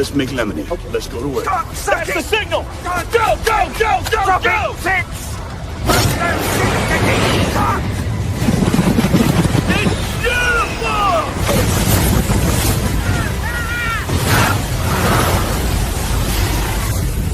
let's make lemonade. Okay. Let's go to work. That's the signal! Go, go, go, go, go! It's beautiful!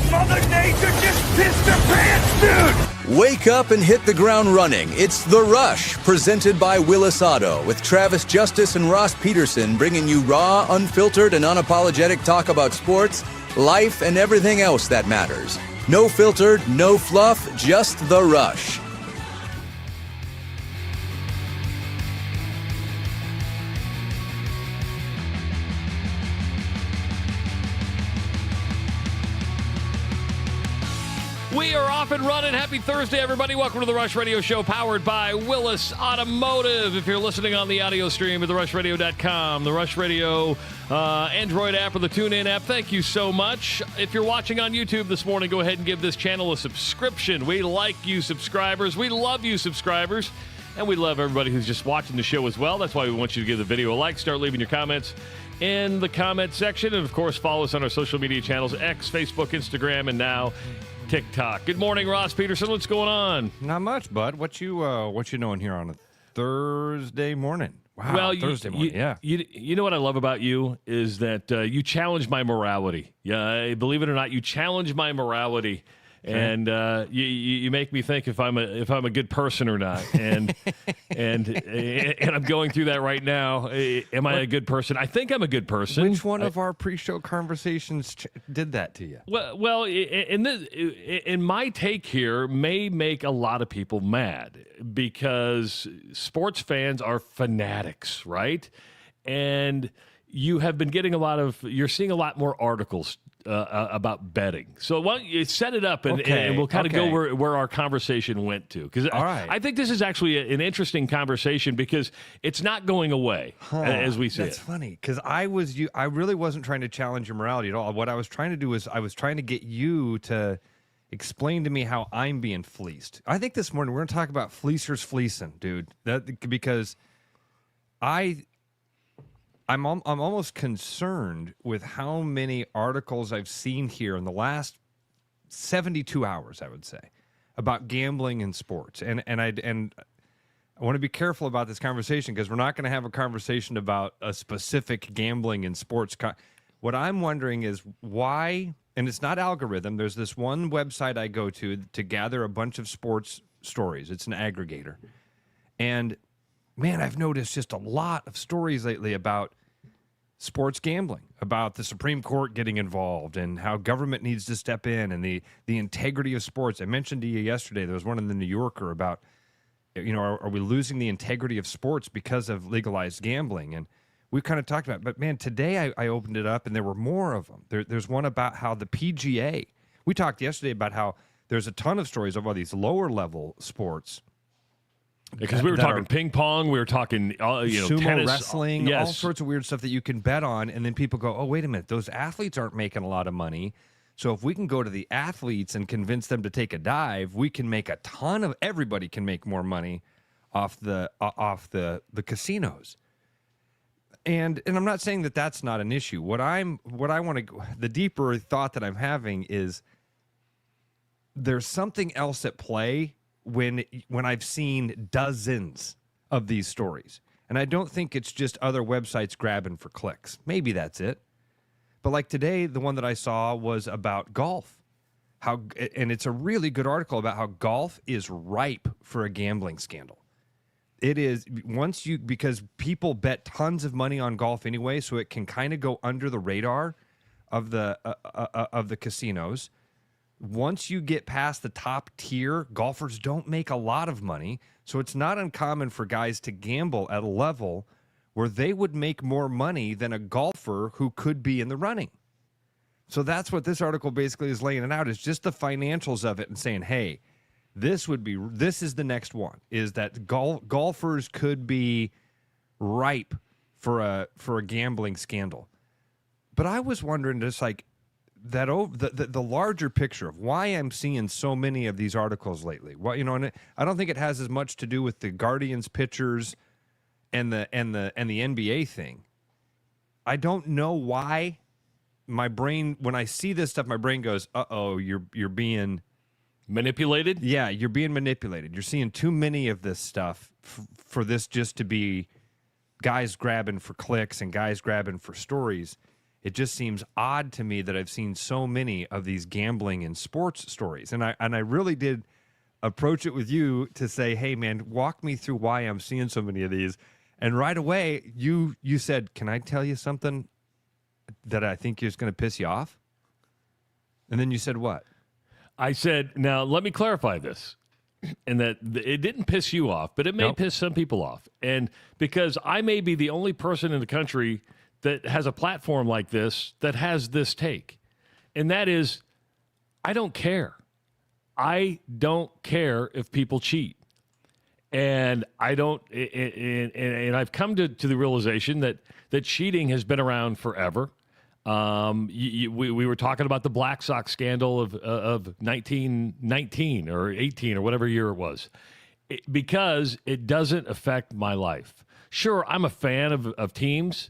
Mother Nature just pissed her pants, dude! Wake up and hit the ground running. It's The Rush, presented by Willis Auto, with Travis Justice and Ross Peterson bringing you raw, unfiltered, and unapologetic talk about sports, life, and everything else that matters. No filtered, no fluff, just The Rush. We are off and running. Happy Thursday, everybody. Welcome to the Rush Radio Show, powered by Willis Automotive. If you're listening on the audio stream at therushradio.com, the Rush Radio Android app or the TuneIn app, thank you so much. If you're watching on YouTube this morning, go ahead and give this channel a subscription. We like you subscribers. We love you subscribers. And we love everybody who's just watching the show as well. That's why we want you to give the video a like. Start leaving your comments in the comment section. And, of course, follow us on our social media channels, X, Facebook, Instagram, and now TikTok. Good morning, Ross Peterson. What's going on? Not much, bud. What you knowing here on a Thursday morning? Wow, well, Thursday morning. Yeah. You know what I love about you is that you challenge my morality. Yeah, believe it or not, you challenge my morality. And you make me think if I'm a good person or not, and I'm going through that right now. Am I a good person? I think I'm a good person. Which one of our pre-show conversations did that to you? Well, in my take here may make a lot of people mad because sports fans are fanatics, right? And you have been getting you're seeing a lot more articles about betting. So why don't you set it up and we'll kind of go where our conversation went to. Because I think this is actually an interesting conversation because it's not going away as we see it. That's funny because I really wasn't trying to challenge your morality at all. What I was trying to do is I was trying to get you to explain to me how I'm being fleeced. I think this morning we're going to talk about fleecers fleecing, dude. Because I'm almost concerned with how many articles I've seen here in the last 72 hours, I would say, about gambling in sports. And I want to be careful about this conversation because we're not going to have a conversation about a specific gambling in sports. What I'm wondering is why, and it's not algorithm, there's this one website I go to gather a bunch of sports stories. It's an aggregator. And, man, I've noticed just a lot of stories lately about sports gambling, about the Supreme Court getting involved and how government needs to step in and the integrity of sports. I mentioned to you yesterday, there was one in the New Yorker about, are we losing the integrity of sports because of legalized gambling? And we've kind of talked about it. But, man, today I opened it up and there were more of them. There's one about how the PGA, we talked yesterday about how there's a ton of stories about these lower level sports. Because we were talking ping pong, we were talking sumo tennis, wrestling, yes. all sorts of weird stuff that you can bet on, and then people go, oh, wait a minute, those athletes aren't making a lot of money, so if we can go to the athletes and convince them to take a dive, we can make everybody can make more money off the casinos. And I'm not saying that that's not an issue. The deeper thought that I'm having is there's something else at play when I've seen dozens of these stories. And I don't think it's just other websites grabbing for clicks. Maybe that's it. But like today, the one that I saw was about golf. And it's a really good article about how golf is ripe for a gambling scandal. It is because people bet tons of money on golf anyway, so it can kind of go under the radar of the casinos. Once you get past the top tier, golfers don't make a lot of money, so it's not uncommon for guys to gamble at a level where they would make more money than a golfer who could be in the running. So that's what this article basically is laying it out, is just the financials of it and saying, hey, this is the next one, is that golfers could be ripe for a gambling scandal. But I was wondering, just like, the larger picture of why I'm seeing so many of these articles lately. Well, and I don't think it has as much to do with the Guardians pitchers and the NBA thing. I don't know why my brain, when I see this stuff, my brain goes, uh-oh, you're being manipulated. Yeah, you're being manipulated. You're seeing too many of this stuff for this just to be guys grabbing for clicks and guys grabbing for stories. It just seems odd to me that I've seen so many of these gambling and sports stories. And I really did approach it with you to say, hey, man, walk me through why I'm seeing so many of these. And right away, you said, can I tell you something that I think is going to piss you off? And then you said what? I said, now let me clarify this. And that it didn't piss you off, but it may piss some people off. And because I may be the only person in the country that has a platform like this that has this take. And that is, I don't care. I don't care if people cheat. And I don't, and I've come to the realization that cheating has been around forever. We were talking about the Black Sox scandal of 1919 or 18 or whatever year it was, because it doesn't affect my life. Sure, I'm a fan of teams,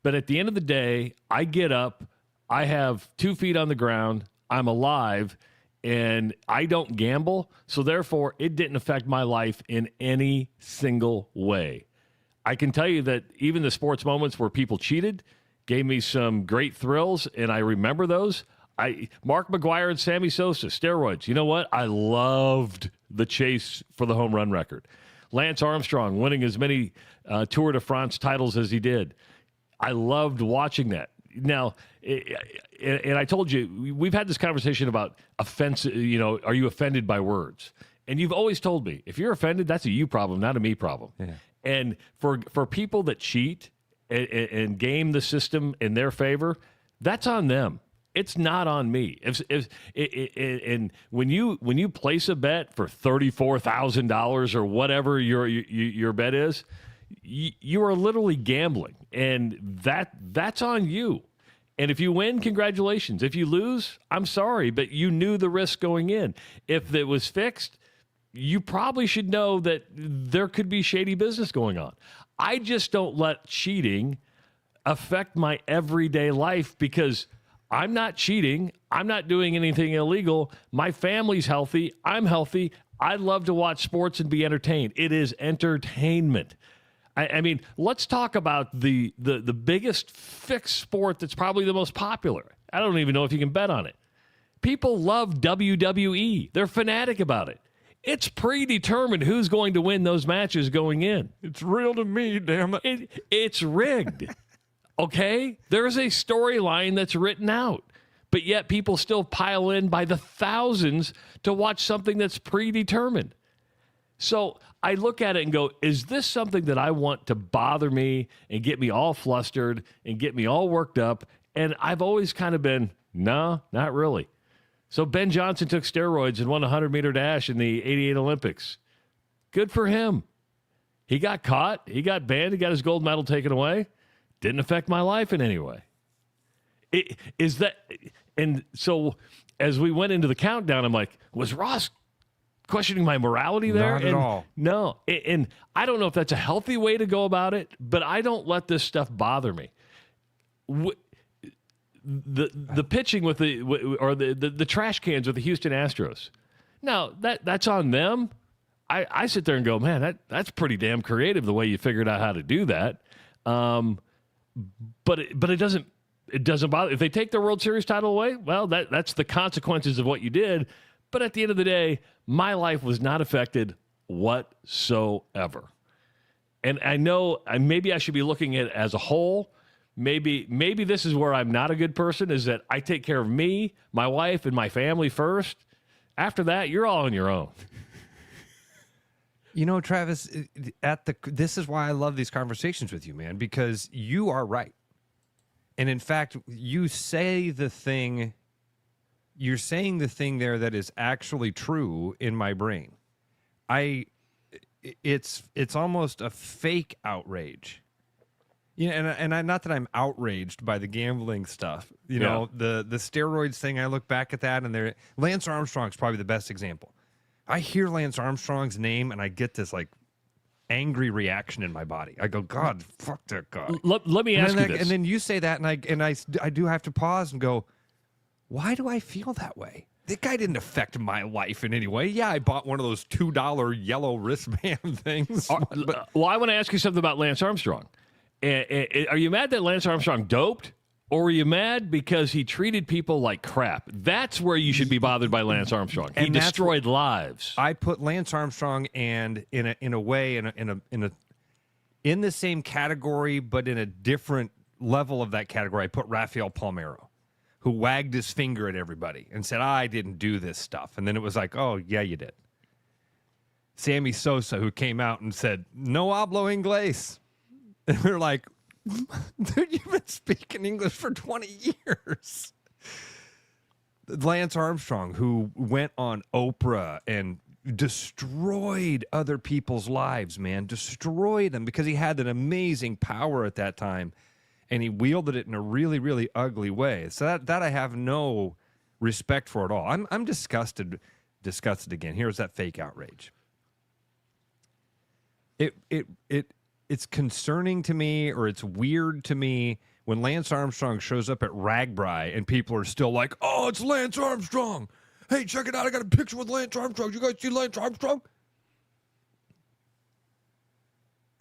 but at the end of the day, I get up, I have 2 feet on the ground, I'm alive, and I don't gamble, so therefore it didn't affect my life in any single way. I can tell you that even the sports moments where people cheated gave me some great thrills, and I remember those. Mark McGwire and Sammy Sosa, steroids. You know what? I loved the chase for the home run record. Lance Armstrong winning as many Tour de France titles as he did. I loved watching that. Now, and I told you, we've had this conversation about offensive, are you offended by words? And you've always told me, if you're offended, that's a you problem, not a me problem. Yeah. And for people that cheat and game the system in their favor, that's on them. It's not on me. And when you place a bet for $34,000 or whatever your bet is, you are literally gambling, and that's on you. And if you win, congratulations. If you lose, I'm sorry, but you knew the risk going in. If it was fixed, you probably should know that there could be shady business going on. I just don't let cheating affect my everyday life, because I'm not cheating. I'm not doing anything illegal. My family's healthy. I'm healthy. I love to watch sports and be entertained. It is entertainment. I mean, let's talk about the biggest fixed sport that's probably the most popular. I don't even know if you can bet on it. People love WWE. They're fanatic about it. It's predetermined who's going to win those matches going in. It's real to me, damn it. It's rigged. Okay? There's a storyline that's written out. But yet people still pile in by the thousands to watch something that's predetermined. So I look at it and go, is this something that I want to bother me and get me all flustered and get me all worked up? And I've always kind of been, no, not really. So Ben Johnson took steroids and won a 100-meter dash in the 88 Olympics. Good for him. He got caught. He got banned. He got his gold medal taken away. Didn't affect my life in any way. And so as we went into the countdown, I'm like, was Ross questioning my morality there? Not at all. No. And I don't know if that's a healthy way to go about it, but I don't let this stuff bother me. The pitching with the trash cans with the Houston Astros. Now, that's on them. I sit there and go, man, that's pretty damn creative the way you figured out how to do that. But it doesn't bother. If they take their World Series title away, well, that's the consequences of what you did. But at the end of the day, my life was not affected whatsoever. And I know maybe I should be looking at it as a whole. Maybe this is where I'm not a good person, is that I take care of me, my wife, and my family first. After that, you're all on your own. You know, Travis, this is why I love these conversations with you, man, because you are right. And in fact, you're saying the thing there that is actually true in my brain. It's almost a fake outrage. And not that I'm outraged by the gambling stuff. You know, the steroids thing, I look back at that, and Lance Armstrong's probably the best example. I hear Lance Armstrong's name, and I get this, like, angry reaction in my body. I go, God, fuck that guy. Let me ask you this. And then you say that, and I do have to pause and go, why do I feel that way? That guy didn't affect my life in any way. Yeah, I bought one of those $2 yellow wristband things. Well, I want to ask you something about Lance Armstrong. Are you mad that Lance Armstrong doped? Or are you mad because he treated people like crap? That's where you should be bothered by Lance Armstrong. He destroyed lives. I put Lance Armstrong and in the same category, but in a different level of that category. I put Rafael Palmeiro, who wagged his finger at everybody and said, I didn't do this stuff. And then it was like, oh, yeah, you did. Sammy Sosa, who came out and said, no hablo inglés. And we're like, dude, you've been speaking English for 20 years. Lance Armstrong, who went on Oprah and destroyed other people's lives, man. Destroyed them because he had an amazing power at that time, and he wielded it in a really, really ugly way. So that I have no respect for at all. I'm disgusted again. Here's that fake outrage. It's concerning to me, or it's weird to me when Lance Armstrong shows up at Ragbri and people are still like, oh, it's Lance Armstrong. Hey, check it out. I got a picture with Lance Armstrong. You guys see Lance Armstrong?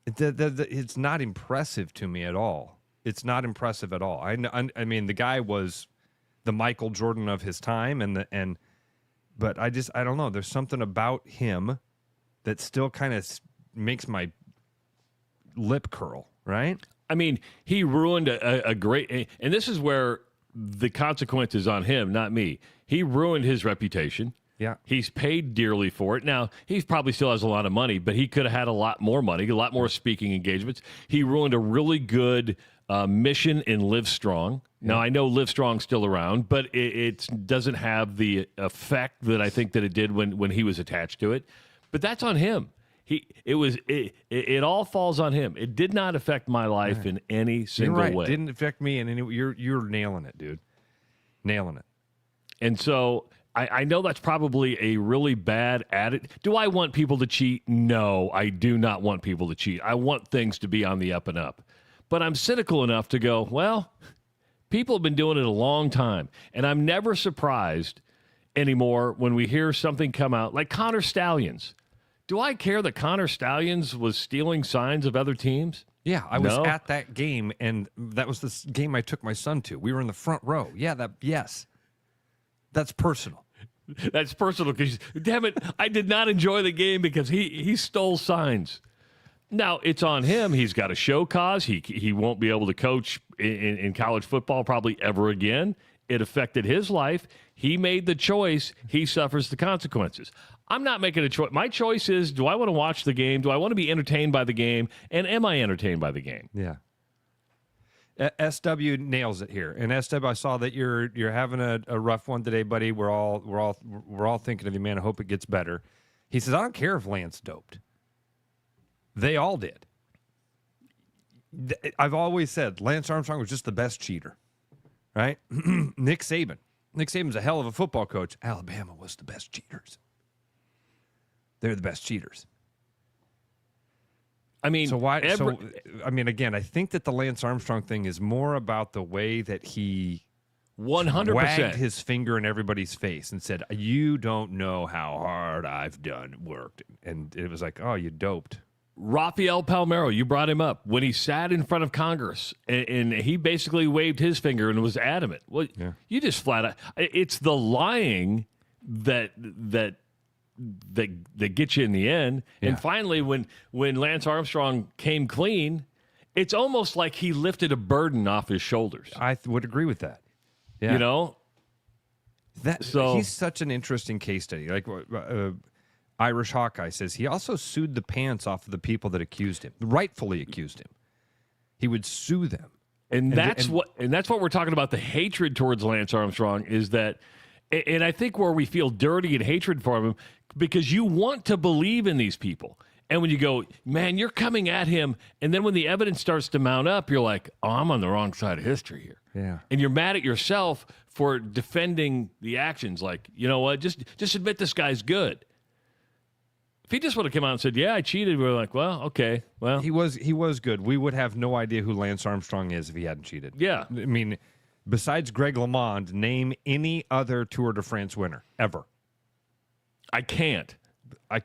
It's not impressive to me at all. It's not impressive at all. I mean, the guy was the Michael Jordan of his time, but I don't know. There's something about him that still kind of makes my lip curl, right? I mean, he ruined a great, and this is where the consequence is on him, not me. He ruined his reputation. Yeah. He's paid dearly for it. Now, he probably still has a lot of money, but he could have had a lot more money, a lot more speaking engagements. He ruined a really good mission in Live Strong. Now, I know Live Strong's still around, but it doesn't have the effect that I think that it did when he was attached to it. But that's on him. It all falls on him. It did not affect my life in any single way. It didn't affect me in any way. You're nailing it, dude. Nailing it. And so I know that's probably a really bad attitude. Do I want people to cheat? No, I do not want people to cheat. I want things to be on the up and up. But I'm cynical enough to go, well, people have been doing it a long time. And I'm never surprised anymore when we hear something come out like Connor Stallions. Do I care that Connor Stallions was stealing signs of other teams? Yeah, I was at that game, and that was the game I took my son to. We were in the front row. Yeah, yes. That's personal. That's personal because, damn it, I did not enjoy the game because he stole signs. Now, it's on him. He's got a show cause. He won't be able to coach in college football probably ever again. It affected his life. He made the choice. He suffers the consequences. I'm not making a choice. My choice is, do I want to watch the game? Do I want to be entertained by the game? And am I entertained by the game? Yeah. SW nails it here. And SW, I saw that you're having a rough one today, buddy. We're all thinking of you, man. I hope it gets better. He says, I don't care if Lance doped. They all did. I've always said Lance Armstrong was just the best cheater, right? Nick Saban's a hell of a football coach. Alabama was the best cheaters. They're the best cheaters. I mean, again, I think that the Lance Armstrong thing is more about the way that he 100% wagged his finger in everybody's face and said, "You don't know how hard I've worked," and it was like, "Oh, you doped." Rafael Palmeiro, you brought him up when he sat in front of Congress and he basically waved his finger and was adamant. Well, you just flat out. It's the lying that gets you in the end. Yeah. And finally, when Lance Armstrong came clean, it's almost like he lifted a burden off his shoulders. I would agree with that. Yeah. You know? He's such an interesting case study. Like Irish Hawkeye says, he also sued the pants off of the people that accused him, rightfully accused him. He would sue them. And that's what we're talking about, the hatred towards Lance Armstrong is that, and I think where we feel dirty and hatred for him, because you want to believe in these people. And when you go, man, you're coming at him, and then when the evidence starts to mount up, you're like, oh, I'm on the wrong side of history here. Yeah. And you're mad at yourself for defending the actions. Like, you know what? Just admit this guy's good. he just would have come out and said, "Yeah, I cheated," we're like, "Well, okay, well." He was good. We would have no idea who Lance Armstrong is if he hadn't cheated. Yeah. I mean, besides Greg LeMond, name any other Tour de France winner ever. I can't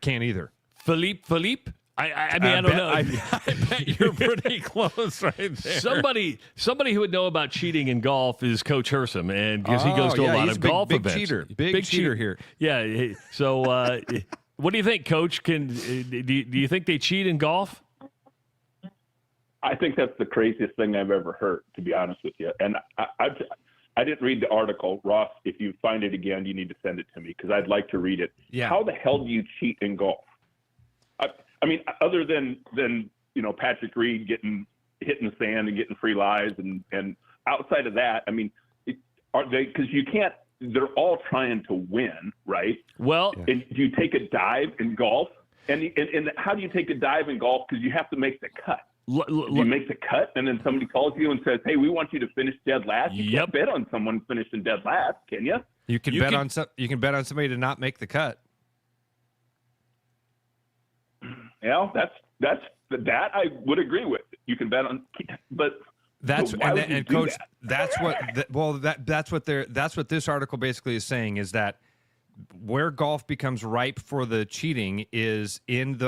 either. Philippe. I mean, I don't know. I bet you're pretty close right there. Somebody who would know about cheating in golf is Coach Hersom, and because he goes to a lot of golf big events. Big cheater here. Yeah. So, what do you think, Coach? Do you think they cheat in golf? I think that's the craziest thing I've ever heard, to be honest with you. And I didn't read the article. Ross, if you find it again, you need to send it to me because I'd like to read it. Yeah. How the hell do you cheat in golf? I mean, other than Patrick Reed getting hit in the sand and getting free lies, and outside of that, I mean, are they? Because you can't. They're all trying to win, right? Well, and do you take a dive in golf? And how do you take a dive in golf? Because you have to make the cut. You make the cut, and then somebody calls you and says, "Hey, we want you to finish dead last." You can't bet on someone finishing dead last, can you? You can bet on somebody to not make the cut. Yeah, that's I would agree with. You can bet on, but that's and Coach. That? That's what this article basically is saying is that where golf becomes ripe for the cheating is and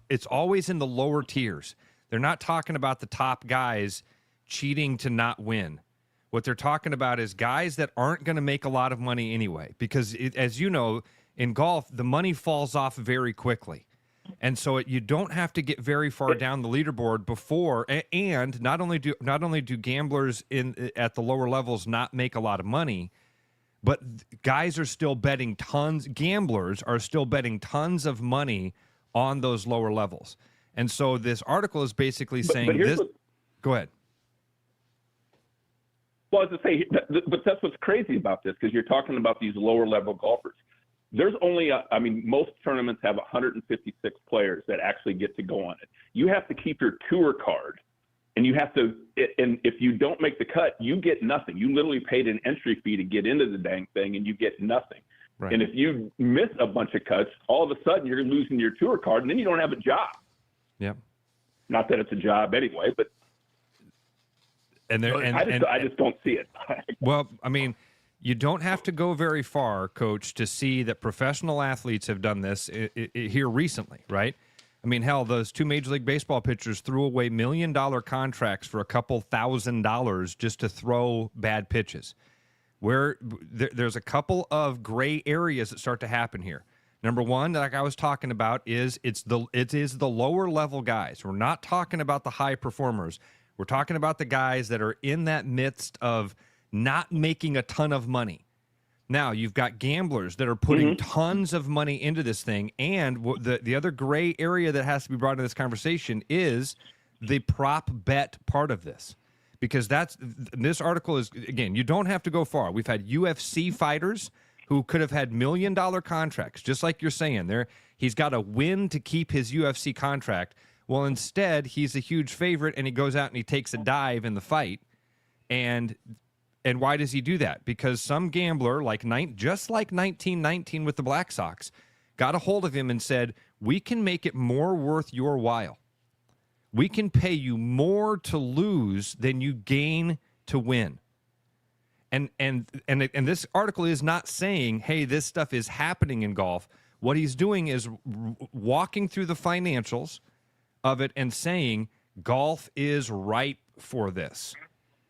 it's always in the lower tiers. They're not talking about the top guys cheating to not win. What they're talking about is guys that aren't going to make a lot of money anyway, because as you know, in golf, the money falls off very quickly. And so you don't have to get very far down the leaderboard before, and not only do gamblers at the lower levels not make a lot of money, but guys are still betting tons. Gamblers are still betting tons of money on those lower levels. And so this article is basically saying this. Go ahead. Well, I was to say, but that's what's crazy about this, because you're talking about these lower level golfers. There's only, most tournaments have 156 players that actually get to go on it. You have to keep your tour card, and you have to, and if you don't make the cut, you get nothing. You literally paid an entry fee to get into the dang thing, and you get nothing. Right. And if you miss a bunch of cuts, all of a sudden you're losing your tour card, and then you don't have a job. Yep. Not that it's a job anyway, but I just don't see it. Well, I mean, you don't have to go very far, Coach, to see that professional athletes have done this here recently, right? I mean, hell, those two Major League Baseball pitchers threw away $1 million contracts for a couple $1,000 just to throw bad pitches. Where there's a couple of gray areas that start to happen here. Number one, like I was talking about, it is the lower level guys. We're not talking about the high performers. We're talking about the guys that are in that midst of not making a ton of money. Now, you've got gamblers that are putting tons of money into this thing, and the other gray area that has to be brought into this conversation is the prop bet part of this. Because this article is, again, you don't have to go far. We've had UFC fighters who could have had $1 million contracts, just like you're saying there. He's got to win to keep his UFC contract. Well, instead, he's a huge favorite, and he goes out and he takes a dive in the fight. And why does he do that? Because some gambler, just like 1919 with the Black Sox, got a hold of him and said, we can make it more worth your while. We can pay you more to lose than you gain to win. And this article is not saying, hey, this stuff is happening in golf. What he's doing is walking through the financials of it and saying golf is ripe for this.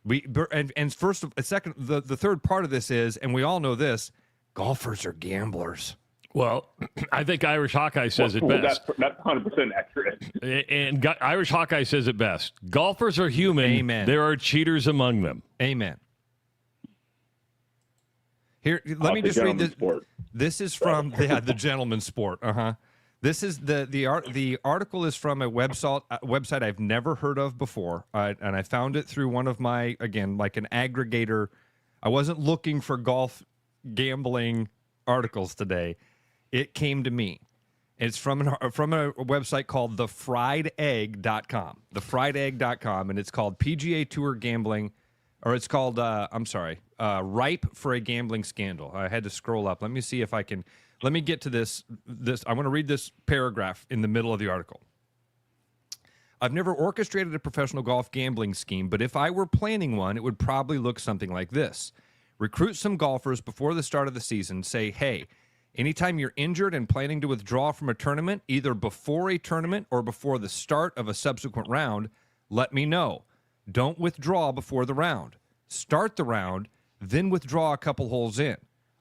The third part of this is, and we all know this, golfers are gamblers. Well, I think Irish Hawkeye says it best. That's 100% accurate. And Irish Hawkeye says it best. Golfers are human. Amen. There are cheaters among them. Amen. Here, let me just read this. Sport. This is from the gentleman's sport. This is the article is from a website I've never heard of before, and I found it through one of my, again, like an aggregator. I wasn't looking for golf gambling articles today. It came to me. It's from a website called thefriedegg.com. Thefriedegg.com, and it's called PGA Tour Gambling, or it's called ripe for a gambling scandal. I had to scroll up. Let me see if I can. let me get to this. I want to read this paragraph in the middle of the article. I've never orchestrated a professional golf gambling scheme, but if I were planning one, it would probably look something like this. Recruit some golfers before the start of the season. Say, hey, anytime you're injured and planning to withdraw from a tournament, either before a tournament or before the start of a subsequent round, let me know. Don't withdraw before the round. Start the round, then withdraw a couple holes in.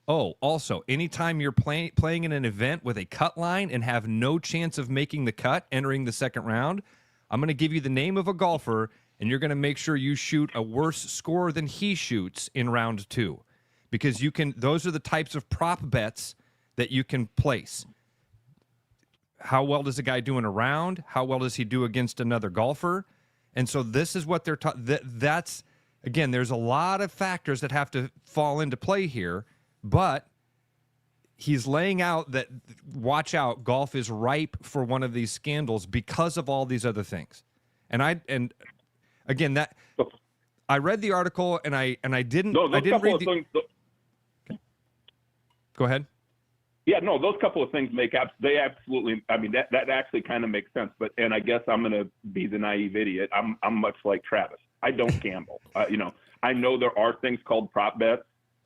Oh, also, anytime you're playing in an event with a cut line and have no chance of making the cut entering the second round, I'm going to give you the name of a golfer, and you're going to make sure you shoot a worse score than he shoots in round 2. Because those are the types of prop bets that you can place. How well does a guy do in a round? How well does he do against another golfer? And so this is what they're that's, again, there's a lot of factors that have to fall into play here, but he's laying out that, watch out, golf is ripe for one of these scandals because of all these other things. And again, that I read the article and I didn't read the... Go ahead. Yeah, no, those couple of things they absolutely, I mean, that actually kind of makes sense. But, and I guess I'm going to be the naive idiot. I'm much like Travis. I don't gamble. I know there are things called prop bets.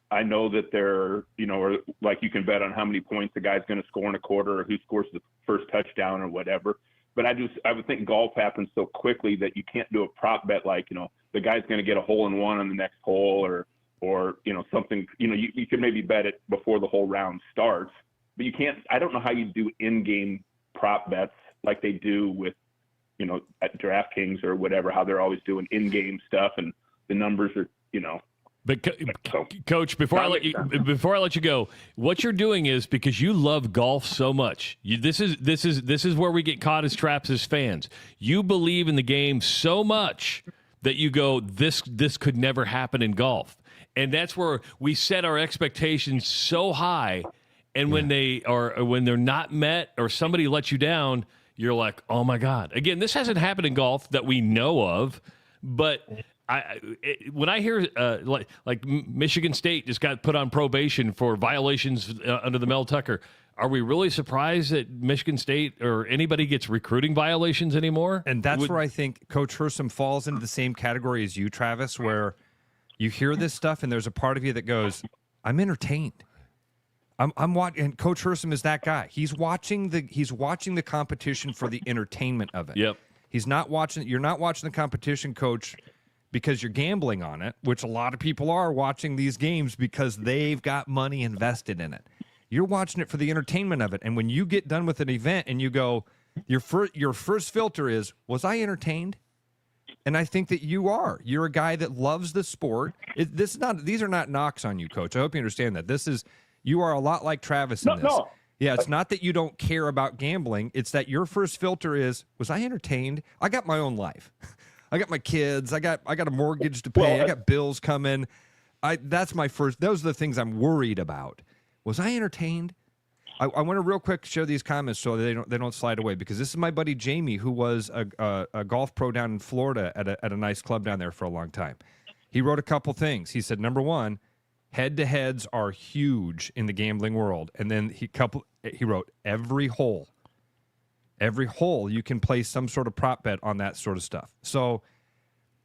I know that there, or like you can bet on how many points the guy's going to score in a quarter or who scores the first touchdown or whatever. But I would think golf happens so quickly that you can't do a prop bet like, the guy's going to get a hole in one on the next hole or something, you can maybe bet it before the whole round starts, but you can't, I don't know how you do in-game prop bets like they do with, at DraftKings or whatever, how they're always doing in-game stuff and the numbers are, But Coach, before I let you go, what you're doing is, because you love golf so much, this is where we get caught as traps as fans. You believe in the game so much that you go, this could never happen in golf, and that's where we set our expectations so high. And when they're not met or somebody lets you down, you're like, oh my God. Again, this hasn't happened in golf that we know of, but. When I hear like Michigan State just got put on probation for violations under the Mel Tucker, are we really surprised that Michigan State or anybody gets recruiting violations anymore? And that's where I think Coach Hersom falls into the same category as you, Travis, where you hear this stuff and there's a part of you that goes, I'm entertained. I'm watching, and Coach Hersom is that guy. He's watching the competition for the entertainment of it. Yep. You're not watching the competition, Coach, because you're gambling on it, which a lot of people are watching these games because they've got money invested in it. You're watching it for the entertainment of it. And when you get done with an event and you go, your first filter is, was I entertained? And I think that you are. You're a guy that loves the sport. These are not knocks on you, Coach. I hope you understand that. You are a lot like Travis in this. No. Yeah, it's not that you don't care about gambling. It's that your first filter is, was I entertained? I got my own life. I got my kids. I got a mortgage to pay. I got bills coming. That's my first. Those are the things I'm worried about. Was I entertained? I want to real quick share these comments so they don't slide away, because this is my buddy Jamie, who was a golf pro down in Florida at a nice club down there for a long time. He wrote a couple things. He said, number one, head-to-heads are huge in the gambling world. And then he wrote, every hole you can place some sort of prop bet on that sort of stuff. So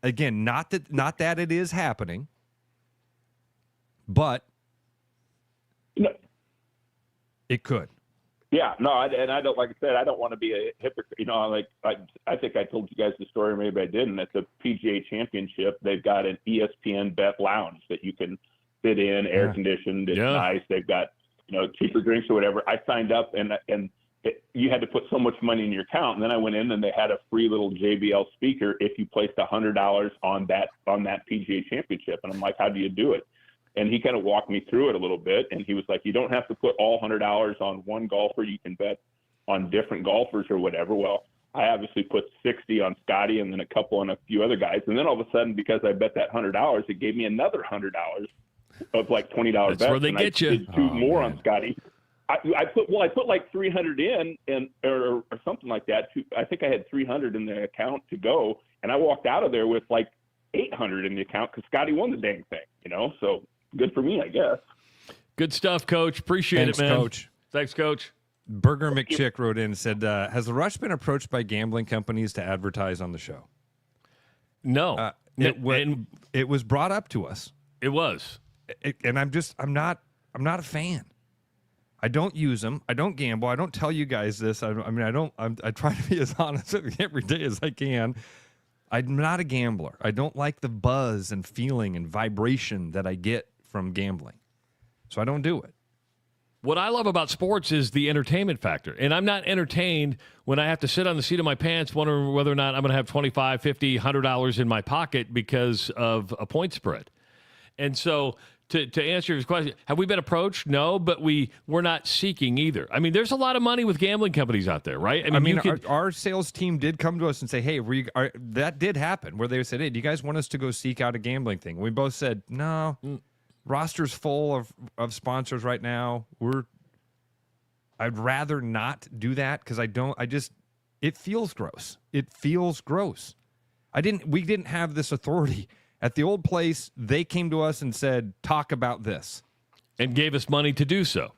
again, not that it is happening, but it could. Yeah, no, and I don't, like I said, I don't want to be a hypocrite. I think I told you guys the story, maybe I didn't. At the PGA Championship, they've got an ESPN bet lounge that you can sit in, air conditioned. It's nice. They've got cheaper drinks or whatever. I signed up and you had to put so much money in your account, and then I went in and they had a free little JBL speaker if you placed $100 on that PGA Championship. And I'm like, how do you do it? And he kind of walked me through it a little bit, and he was like, you don't have to put all $100 on one golfer. You can bet on different golfers or whatever. Well, I obviously put 60 on Scotty and then a couple on a few other guys, and then all of a sudden, because I bet that $100, it gave me another $100 of like $20 bets. That's where they get you. I did two more on Scotty. I put like 300 in or something like that. I think I had 300 in the account to go, and I walked out of there with like 800 in the account because Scotty won the dang thing, So good for me, I guess. Good stuff, Coach. Appreciate Thanks, it, man. Coach. Thanks, Coach. Burger McChick wrote in and said, has the Rush been approached by gambling companies to advertise on the show? No. It was brought up to us. It was. And I'm not a fan. I don't use them. I don't gamble. I don't tell you guys this. I try to be as honest with you every day as I can. I'm not a gambler. I don't like the buzz and feeling and vibration that I get from gambling. So I don't do it. What I love about sports is the entertainment factor. And I'm not entertained when I have to sit on the seat of my pants wondering whether or not I'm going to have $25, $50, $100 in my pocket because of a point spread. And so to answer his question, have we been approached? No, but we're not seeking either. I mean, there's a lot of money with gambling companies out there, right? Our sales team did come to us and say, hey, that did happen, where they said, hey, do you guys want us to go seek out a gambling thing? We both said, no. Roster's full of sponsors right now. I'd rather not do that because it feels gross. It feels gross. We didn't have this authority. At the old place, they came to us and said, talk about this. And gave us money to do so.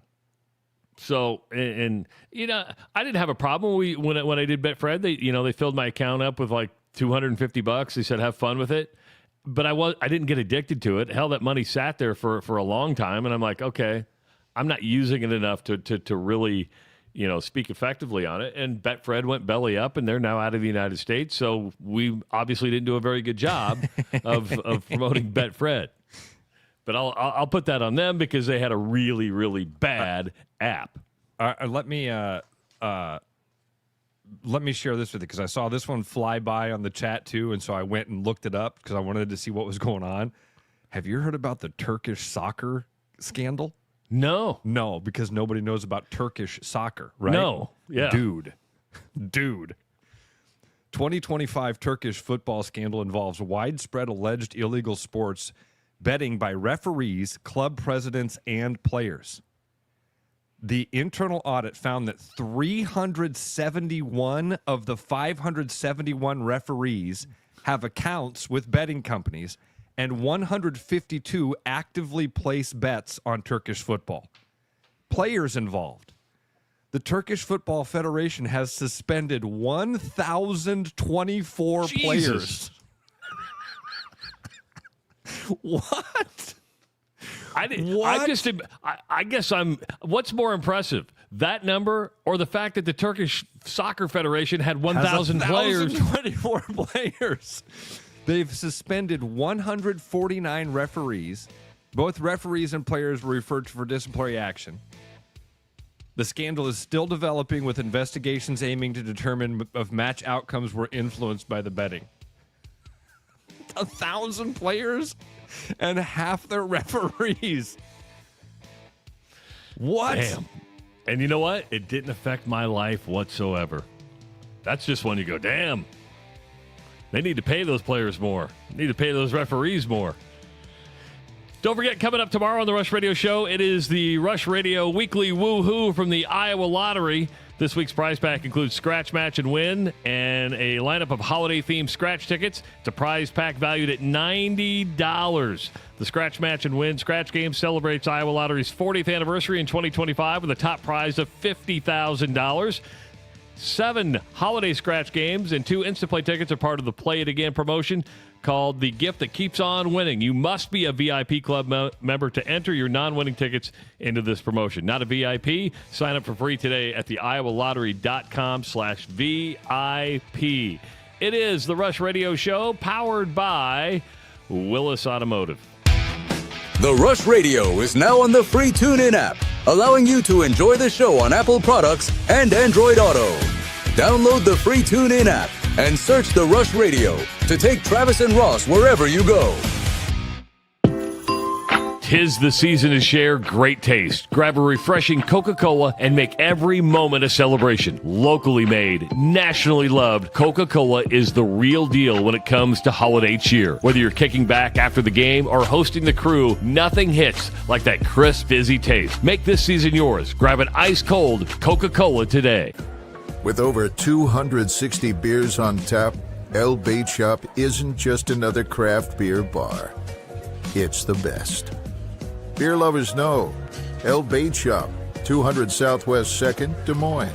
So, and I didn't have a problem. When I did Betfred, they filled my account up with like $250. They said, have fun with it. But I didn't get addicted to it. Hell, that money sat there for a long time. And I'm like, okay, I'm not using it enough to really, speak effectively on it. And Betfred went belly up, and they're now out of the United States. So we obviously didn't do a very good job of promoting Betfred. But I'll put that on them because they had a really, really bad app. Let me share this with you because I saw this one fly by on the chat too, and so I went and looked it up because I wanted to see what was going on. Have you heard about the Turkish soccer scandal? No, because nobody knows about Turkish soccer, right? No, yeah. Dude. 2025 Turkish football scandal involves widespread alleged illegal sports betting by referees, club presidents, and players. The internal audit found that 371 of the 571 referees have accounts with betting companies, and 152 actively place bets on Turkish football. Players involved. The Turkish Football Federation has suspended 1,024 players. What? I guess what's more impressive, that number or the fact that the Turkish Soccer Federation had 1,000 players? 1,024 players. They've suspended 149 referees. Both referees and players were referred to for disciplinary action. The scandal is still developing, with investigations aiming to determine if match outcomes were influenced by the betting. 1,000 players and half their referees. What? Damn. And you know what? It didn't affect my life whatsoever. That's just when you go, damn. They need to pay those players more. They need to pay those referees more. Don't forget, coming up tomorrow on the Rush Radio Show, it is the Rush Radio Weekly Woohoo from the Iowa Lottery. This week's prize pack includes Scratch, Match, and Win and a lineup of holiday-themed scratch tickets. It's a prize pack valued at $90. The Scratch, Match, and Win scratch game celebrates Iowa Lottery's 40th anniversary in 2025 with a top prize of $50,000. 7 holiday scratch games and 2 Instant Play tickets are part of the Play It Again promotion called The Gift That Keeps On Winning. You must be a VIP club member to enter your non-winning tickets into this promotion. Not a VIP? Sign up for free today at the iowalottery.com/VIP. It is the Rush Radio Show, powered by Willis Automotive. The Rush Radio is now on the free TuneIn app, allowing you to enjoy the show on Apple products and Android Auto. Download the free TuneIn app and search The Rush Radio to take Travis and Ross wherever you go. 'Tis the season to share great taste. Grab a refreshing Coca-Cola and make every moment a celebration. Locally made, nationally loved, Coca-Cola is the real deal when it comes to holiday cheer. Whether you're kicking back after the game or hosting the crew, nothing hits like that crisp, fizzy taste. Make this season yours. Grab an ice-cold Coca-Cola today. With over 260 beers on tap, El Bait Shop isn't just another craft beer bar. It's the best. Beer lovers know El Bait Shop, 200 Southwest 2nd, Des Moines.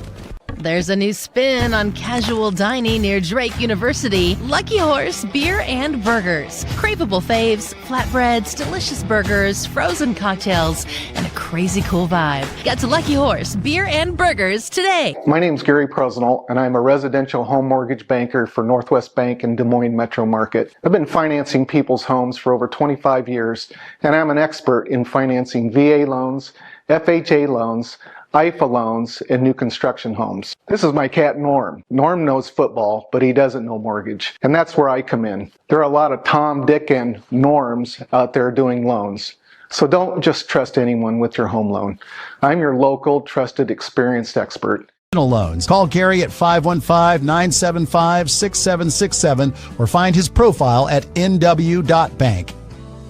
There's a new spin on casual dining near Drake University. Lucky Horse Beer and Burgers. Craveable faves, flatbreads, delicious burgers, frozen cocktails, and a crazy cool vibe. Get to Lucky Horse Beer and Burgers today. My name's Gary Prosnell, and I'm a residential home mortgage banker for Northwest Bank in Des Moines Metro Market. I've been financing people's homes for over 25 years, and I'm an expert in financing VA loans, FHA loans, IFA loans, and new construction homes. This is my cat Norm. Norm knows football, but he doesn't know mortgage. And that's where I come in. There are a lot of Tom, Dick, and Norms out there doing loans. So don't just trust anyone with your home loan. I'm your local, trusted, experienced expert. Loans. Call Gary at 515-975-6767 or find his profile at nw.bank.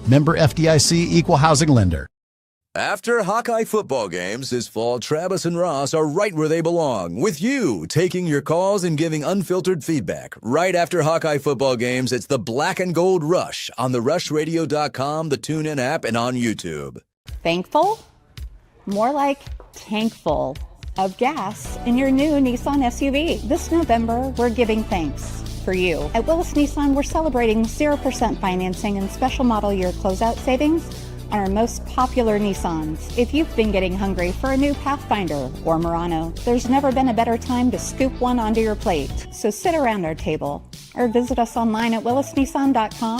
Member FDIC, Equal Housing Lender. After Hawkeye football games this fall, Travis and Ross are right where they belong, with you taking your calls and giving unfiltered feedback. Right after Hawkeye football games, it's the Black and Gold Rush on the rushradio.com, the TuneIn app, and on YouTube. Thankful? More like tankful of gas in your new Nissan SUV. This November, we're giving thanks for you. At Willis Nissan, we're celebrating 0% financing and special model year closeout savings on our most popular Nissans. If you've been getting hungry for a new Pathfinder or Murano, there's never been a better time to scoop one onto your plate. So sit around our table or visit us online at willisnissan.com.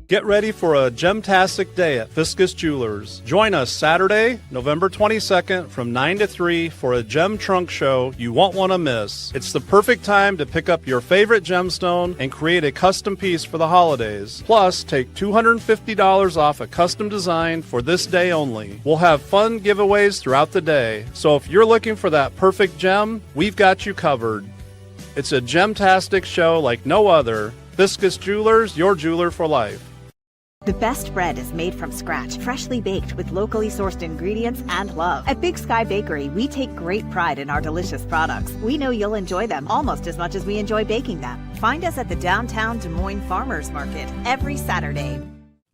Get ready for a gemtastic day at Fiscus Jewelers. Join us Saturday, November 22nd from 9 to 3 for a gem trunk show you won't want to miss. It's the perfect time to pick up your favorite gemstone and create a custom piece for the holidays. Plus, take $250 off a custom design for this day only. We'll have fun giveaways throughout the day. So if you're looking for that perfect gem, we've got you covered. It's a gemtastic show like no other. Fiscus Jewelers, your jeweler for life. The best bread is made from scratch, freshly baked with locally sourced ingredients and love. At Big Sky Bakery, we take great pride in our delicious products. We know you'll enjoy them almost as much as we enjoy baking them. Find us at the downtown Des Moines Farmers Market every Saturday.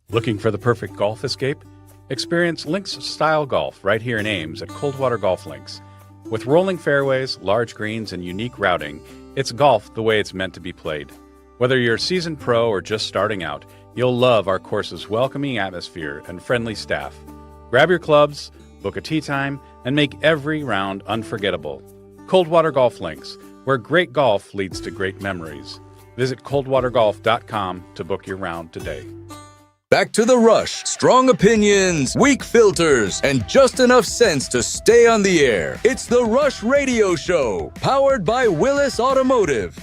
Looking for the perfect golf escape? Experience links-style golf right here in Ames at Coldwater Golf Links. With rolling fairways, large greens, and unique routing, it's golf the way it's meant to be played. Whether you're a seasoned pro or just starting out, you'll love our course's welcoming atmosphere and friendly staff. Grab your clubs, book a tee time, and make every round unforgettable. Coldwater Golf Links, where great golf leads to great memories. Visit coldwatergolf.com to book your round today. Back to the Rush. Strong opinions, weak filters, and just enough sense to stay on the air. It's the Rush Radio Show, powered by Willis Automotive.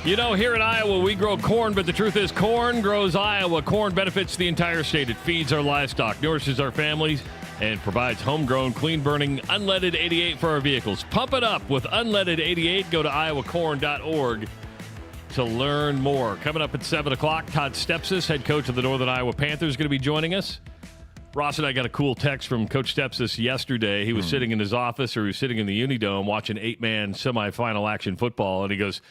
You know, here in Iowa, we grow corn, but the truth is corn grows Iowa. Corn benefits the entire state. It feeds our livestock, nourishes our families, and provides homegrown, clean-burning, unleaded 88 for our vehicles. Pump it up with unleaded 88. Go to iowacorn.org to learn more. Coming up at 7 o'clock, Todd Stepsis, head coach of the Northern Iowa Panthers, going to be joining us. Ross and I got a cool text from Coach Stepsis yesterday. He was sitting in his office, or he was sitting in the Unidome watching 8-man semifinal action football, and he goes,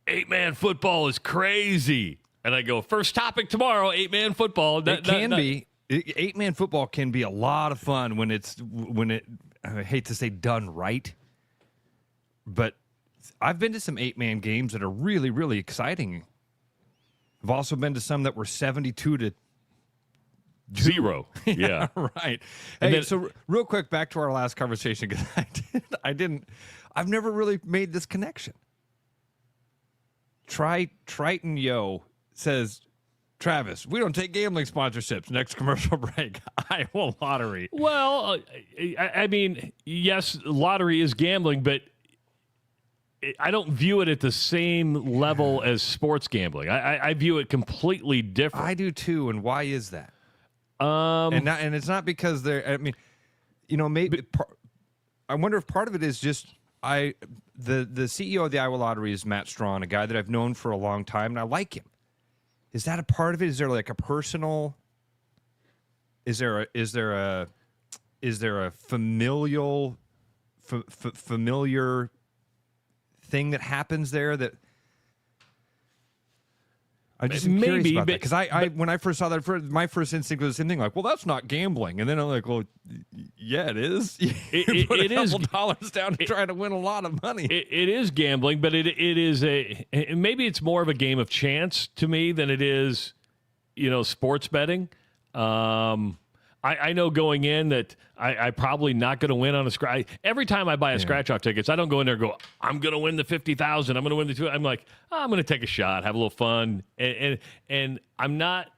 8-man football is crazy. And I go, first topic tomorrow, 8-man football. It can be. 8-man football can be a lot of fun when it, I hate to say done right, but I've been to some 8-man games that are really, really exciting. I've also been to some that were 72-0. Yeah. Right. Hey, so real quick, back to our last conversation, because I've never really made this connection. Triton Yo says, Travis, we don't take gambling sponsorships. Next commercial break. Iowa Lottery. Well, I mean, yes, lottery is gambling, but I don't view it at the same level as sports gambling. I view it completely different. I do too, and why is that? And it's not because they're. I mean, maybe. I wonder if part of it is just the CEO of the Iowa Lottery is Matt Strawn, a guy that I've known for a long time, and I like him. Is that a part of it? Is there like a personal? Is there a familial familiar thing that happens there that I just am curious about that because I when I first saw that, my first instinct was the same thing. Like, well, that's not gambling, and then I'm like, well, yeah, it is. It is dollars down to try to win a lot of money. It is gambling, but it is maybe it's more of a game of chance to me than it is, sports betting. I know going in that I probably not going to win on a scratch. Every time I buy a scratch-off tickets, I don't go in there and go, I'm going to win the $50,000. I'm going to win the $2,000. I'm like, I'm going to take a shot, have a little fun. And I'm not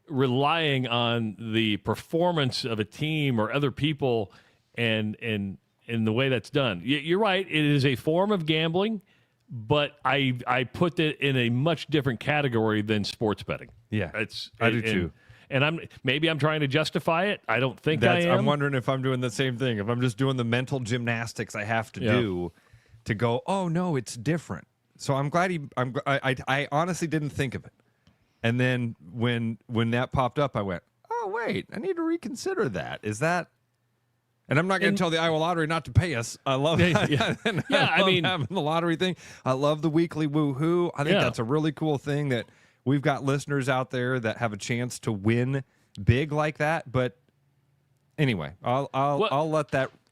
relying on the performance of a team or other people and the way that's done. You're right. It is a form of gambling, but I put it in a much different category than sports betting. Yeah, I do too. And I'm trying to justify it. I don't think I am. I'm wondering if I'm doing the same thing. If I'm just doing the mental gymnastics I have to do to go, oh no, it's different. So I'm glad I honestly didn't think of it. And then when that popped up, I went, oh wait, I need to reconsider that. Is that? And I'm not going to tell the Iowa Lottery not to pay us. I love having the lottery thing. I love the weekly woohoo. I think that's a really cool thing that we've got listeners out there that have a chance to win big like that. But anyway, I'll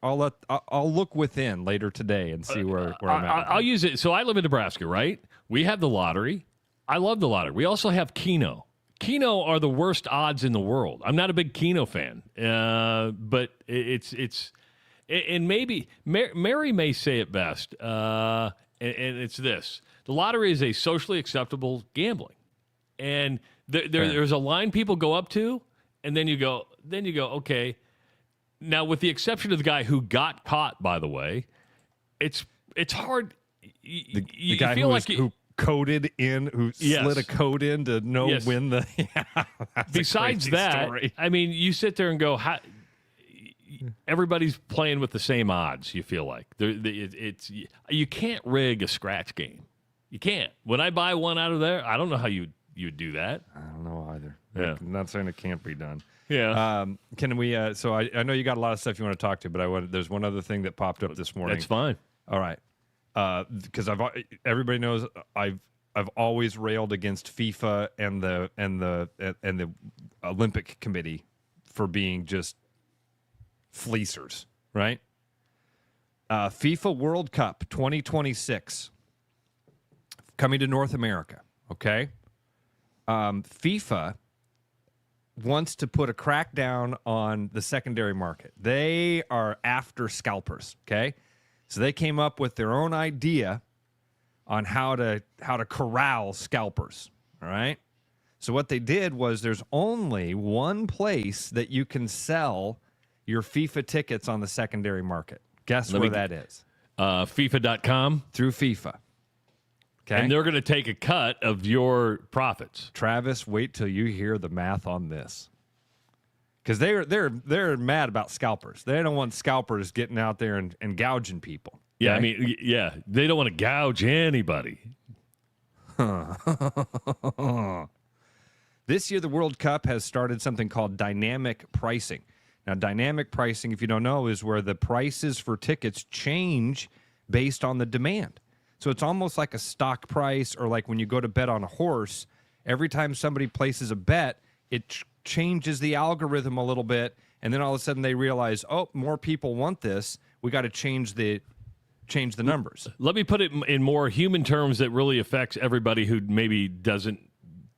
look within later today and see where I'm at. I'll use it. So I live in Nebraska, right? We have the lottery. I love the lottery. We also have Keno. Keno are the worst odds in the world. I'm not a big Keno fan, but and maybe Mary may say it best, and it's this: the lottery is a socially acceptable gambling. And there's a line people go up to, and then you go, okay. Now, with the exception of the guy who got caught, by the way, it's hard. The guy who coded in, who slid a code in to win the. Besides that, story. I mean, you sit there and go, everybody's playing with the same odds. You feel like you can't rig a scratch game. You can't. When I buy one out of there, I don't know how you would do that. I don't know either. Yeah. I'm not saying it can't be done. Yeah. Can we? So I know you got a lot of stuff you want to talk to, but there's one other thing that popped up this morning. That's fine. All right. Because everybody knows I've always railed against FIFA and the Olympic Committee for being just fleecers, right? FIFA World Cup 2026 coming to North America. Okay. FIFA wants to put a crackdown on the secondary market. They are after scalpers, okay? So they came up with their own idea on how to corral scalpers, all right? So what they did was there's only one place that you can sell your FIFA tickets on the secondary market. Guess where that is? FIFA.com. Through FIFA. Okay. And they're going to take a cut of your profits. Travis, wait till you hear the math on this, because they're mad about scalpers. They don't want scalpers getting out there and gouging people. Yeah, okay? I mean, they don't want to gouge anybody. This year, the World Cup has started something called dynamic pricing. Now, dynamic pricing, if you don't know, is where the prices for tickets change based on the demand. So it's almost like a stock price, or like when you go to bet on a horse, every time somebody places a bet, it changes the algorithm a little bit, and then all of a sudden they realize, oh, more people want this. We got to change the numbers. Let me put it in more human terms that really affects everybody who maybe doesn't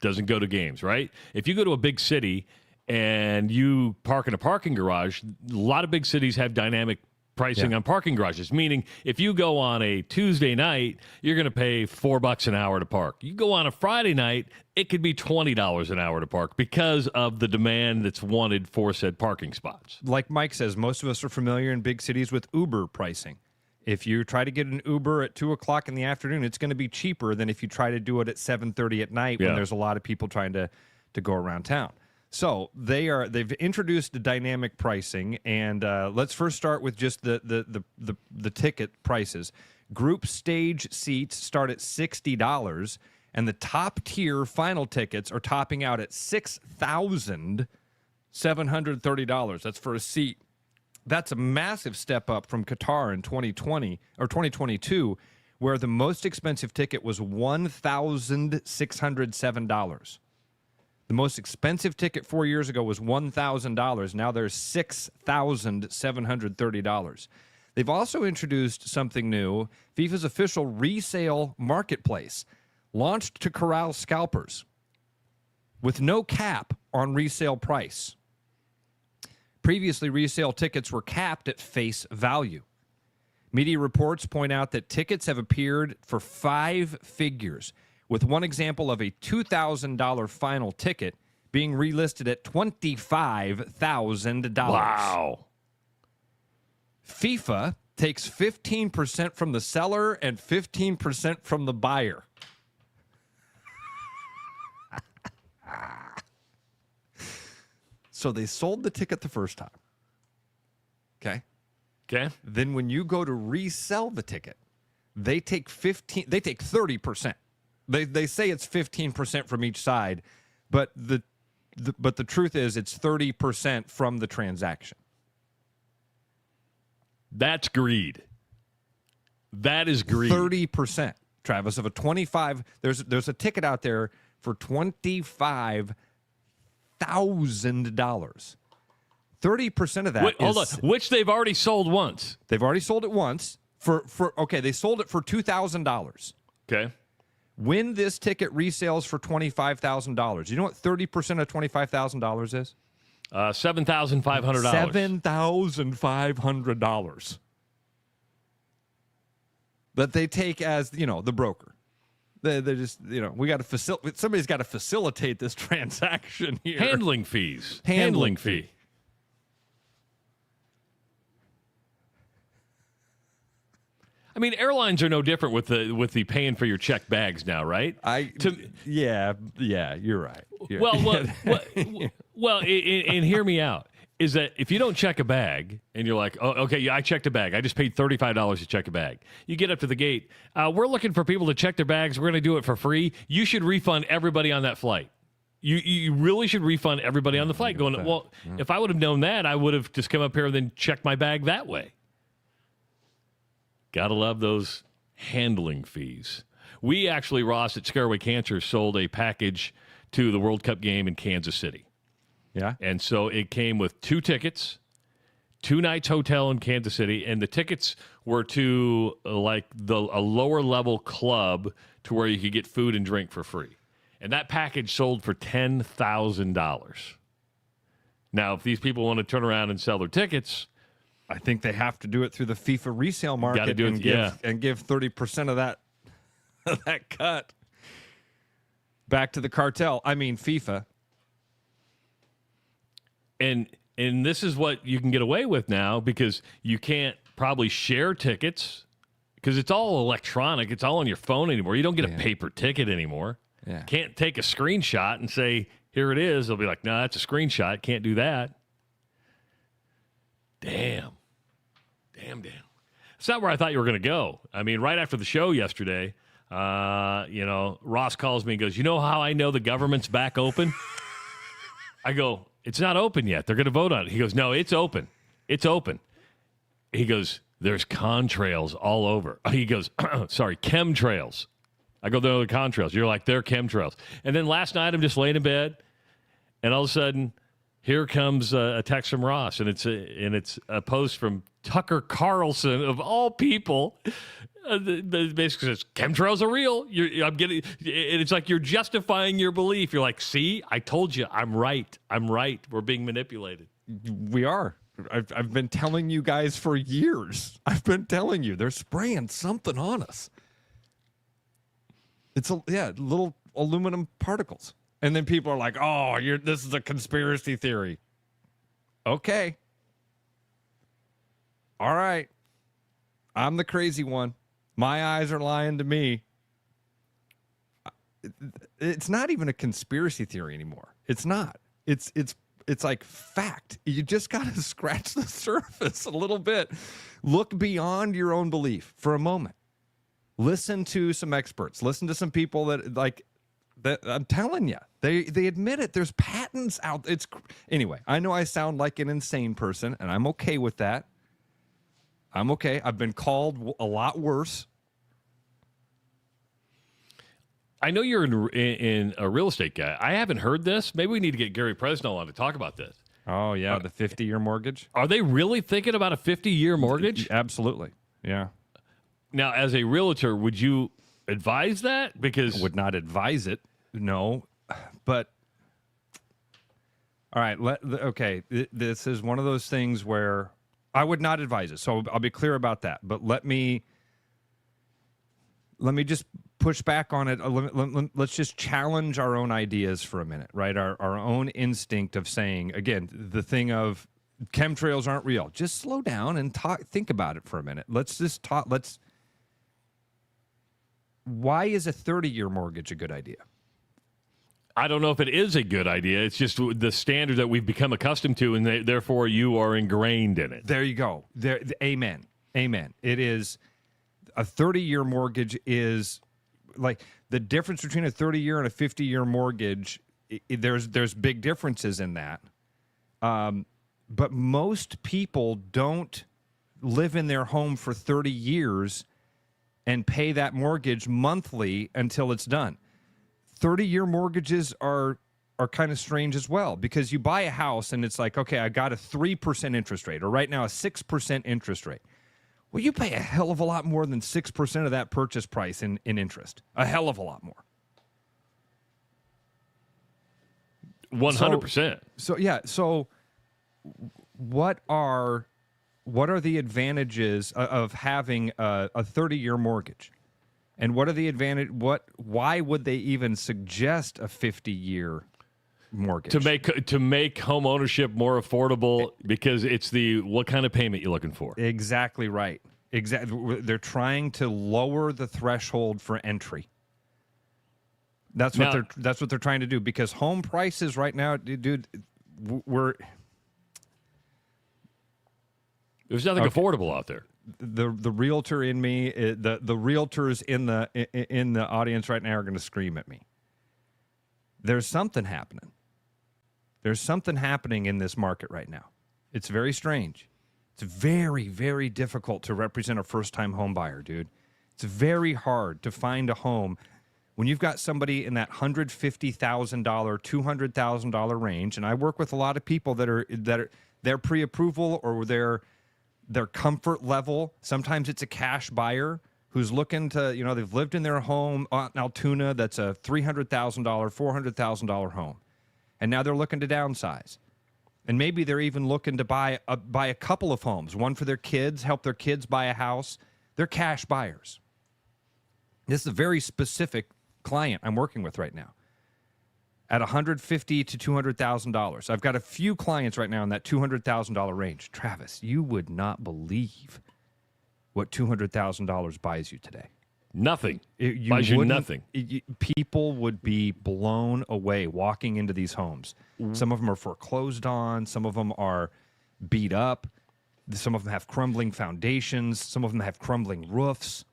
go to games, right? If you go to a big city and you park in a parking garage, a lot of big cities have dynamic pricing on parking garages, meaning if you go on a Tuesday night, you're going to pay $4 an hour to park. You go on a Friday night, it could be $20 an hour to park because of the demand that's wanted for said parking spots. Like Mike says, most of us are familiar in big cities with Uber pricing. If you try to get an Uber at 2 o'clock in the afternoon, it's going to be cheaper than if you try to do it at 7:30 at night when there's a lot of people trying to go around town. So they've introduced the dynamic pricing, and let's first start with just the ticket prices. Group stage seats start at $60, and the top tier final tickets are topping out at $6,730. That's for a seat. That's a massive step up from Qatar in 2020 or 2022, where the most expensive ticket was $1,607. The most expensive ticket 4 years ago was $1,000. Now there's $6,730. They've also introduced something new, FIFA's official resale marketplace, launched to corral scalpers with no cap on resale price. Previously, resale tickets were capped at face value. Media reports point out that tickets have appeared for 5 figures, with one example of a $2,000 final ticket being relisted at $25,000. Wow. FIFA takes 15% from the seller and 15% from the buyer. So they sold the ticket the first time. Okay. Then when you go to resell the ticket, they take 30%. They say it's 15% from each side, but the truth is it's 30% from the transaction. That's greed. That is greed. 30%, Travis, of a 25. There's a ticket out there for $25,000. 30% of that hold on, which they've already sold once. They've already sold it once they sold it for $2,000. Okay. When this ticket resales for $25,000, you know what 30% of $25,000 is? $7,500. $7,500 that they take as, the broker. They just, we got to somebody's got to facilitate this transaction here. Handling fees. Handling fee. I mean, airlines are no different with the paying for your checked bags now, right? Yeah, you're right. Well, and hear me out. Is that if you don't check a bag and you're like, oh, okay, yeah, I checked a bag. I just paid $35 to check a bag. You get up to the gate. We're looking for people to check their bags. We're going to do it for free. You should refund everybody on that flight. You really should refund everybody on the flight. If I would have known that, I would have just come up here and then checked my bag that way. Gotta love those handling fees. We actually, Ross, at Scareway Cancer, sold a package to the World Cup game in Kansas City. Yeah. And so it came with 2 tickets, 2 nights hotel in Kansas City, and the tickets were to a lower level club to where you could get food and drink for free. And that package sold for $10,000. Now, if these people want to turn around and sell their tickets, I think they have to do it through the FIFA resale market and give 30% of that cut back to the cartel. I mean, FIFA. And this is what you can get away with now because you can't probably share tickets because it's all electronic. It's all on your phone anymore. You don't get a paper ticket anymore. Yeah. Can't take a screenshot and say, here it is. They'll be like, no, that's a screenshot. Can't do that. Damn. It's not where I thought you were going to go. I mean, right after the show yesterday, Ross calls me and goes, you know how I know the government's back open? I go, it's not open yet. They're going to vote on it. He goes, no, it's open. It's open. He goes, there's contrails all over. He goes, sorry, chemtrails. I go, they're the contrails. You're like, they're chemtrails. And then last night I'm just laying in bed, and all of a sudden, here comes a text from Ross, and it's a post from Tucker Carlson of all people. Basically says chemtrails are real. It's like you're justifying your belief. You're like, see, I told you, I'm right. We're being manipulated. We are. I've been telling you guys for years. I've been telling you they're spraying something on us. It's little aluminum particles. And then people are like, oh, this is a conspiracy theory. Okay. All right. I'm the crazy one. My eyes are lying to me. It's not even a conspiracy theory anymore. It's not. It's like fact. You just got to scratch the surface a little bit. Look beyond your own belief for a moment. Listen to some experts. Listen to some people that I'm telling you, they admit it. There's patents out. Anyway, I know I sound like an insane person, and I'm okay with that. I'm okay. I've been called a lot worse. I know you're in a real estate guy. I haven't heard this. Maybe we need to get Gary Presnell on to talk about this. Oh, yeah, the 50-year mortgage. Are they really thinking about a 50-year mortgage? Absolutely, yeah. Now, as a realtor, would you advise that? Because I would not advise it, no. But, all right, this is one of those things where I would not advise it. So I'll be clear about that. But let me just push back on it. Let's just challenge our own ideas for a minute, right? Our own instinct of saying, again, the thing of chemtrails aren't real. Just slow down and think about it for a minute. Let's just talk. Why is a 30-year mortgage a good idea? I don't know if it is a good idea. It's just the standard that we've become accustomed to, and therefore you are ingrained in it. There you go. Amen. It is a 30-year mortgage is like the difference between a 30-year and a 50-year mortgage. There's big differences in that. But most people don't live in their home for 30 years and pay that mortgage monthly until it's done. 30-year mortgages are kind of strange as well, because you buy a house and it's like, okay, I got a 3% interest rate, or right now a 6% interest rate. Well, you pay a hell of a lot more than 6% of that purchase price in interest. A hell of a lot more. 100%. So what are the advantages of having a 30-year mortgage? And what are the advantage? Why would they even suggest a 50-year mortgage? To make home ownership more affordable, because it's what kind of payment you're looking for. Exactly right. Exactly. They're trying to lower the threshold for entry. That's what they're trying to do, because home prices right now, dude, there's nothing affordable out there. The realtor in me, the realtors in the audience right now are going to scream at me. There's something happening. There's something happening in this market right now. It's very strange. It's very, very difficult to represent a first-time home buyer, dude. It's very hard to find a home when you've got somebody in that $150,000, $200,000 range. And I work with a lot of people that are their pre-approval or their comfort level. Sometimes it's a cash buyer who's looking to, they've lived in their home in Altoona that's a $300,000, $400,000 home. And now they're looking to downsize. And maybe they're even looking to buy a couple of homes, one for their kids, help their kids buy a house. They're cash buyers. This is a very specific client I'm working with right now at $150,000 to $200,000. I've got a few clients right now in that $200,000 range. Travis, you would not believe what $200,000 buys you today. Nothing. Buys you nothing. People would be blown away walking into these homes. Mm-hmm. Some of them are foreclosed on. Some of them are beat up. Some of them have crumbling foundations. Some of them have crumbling roofs.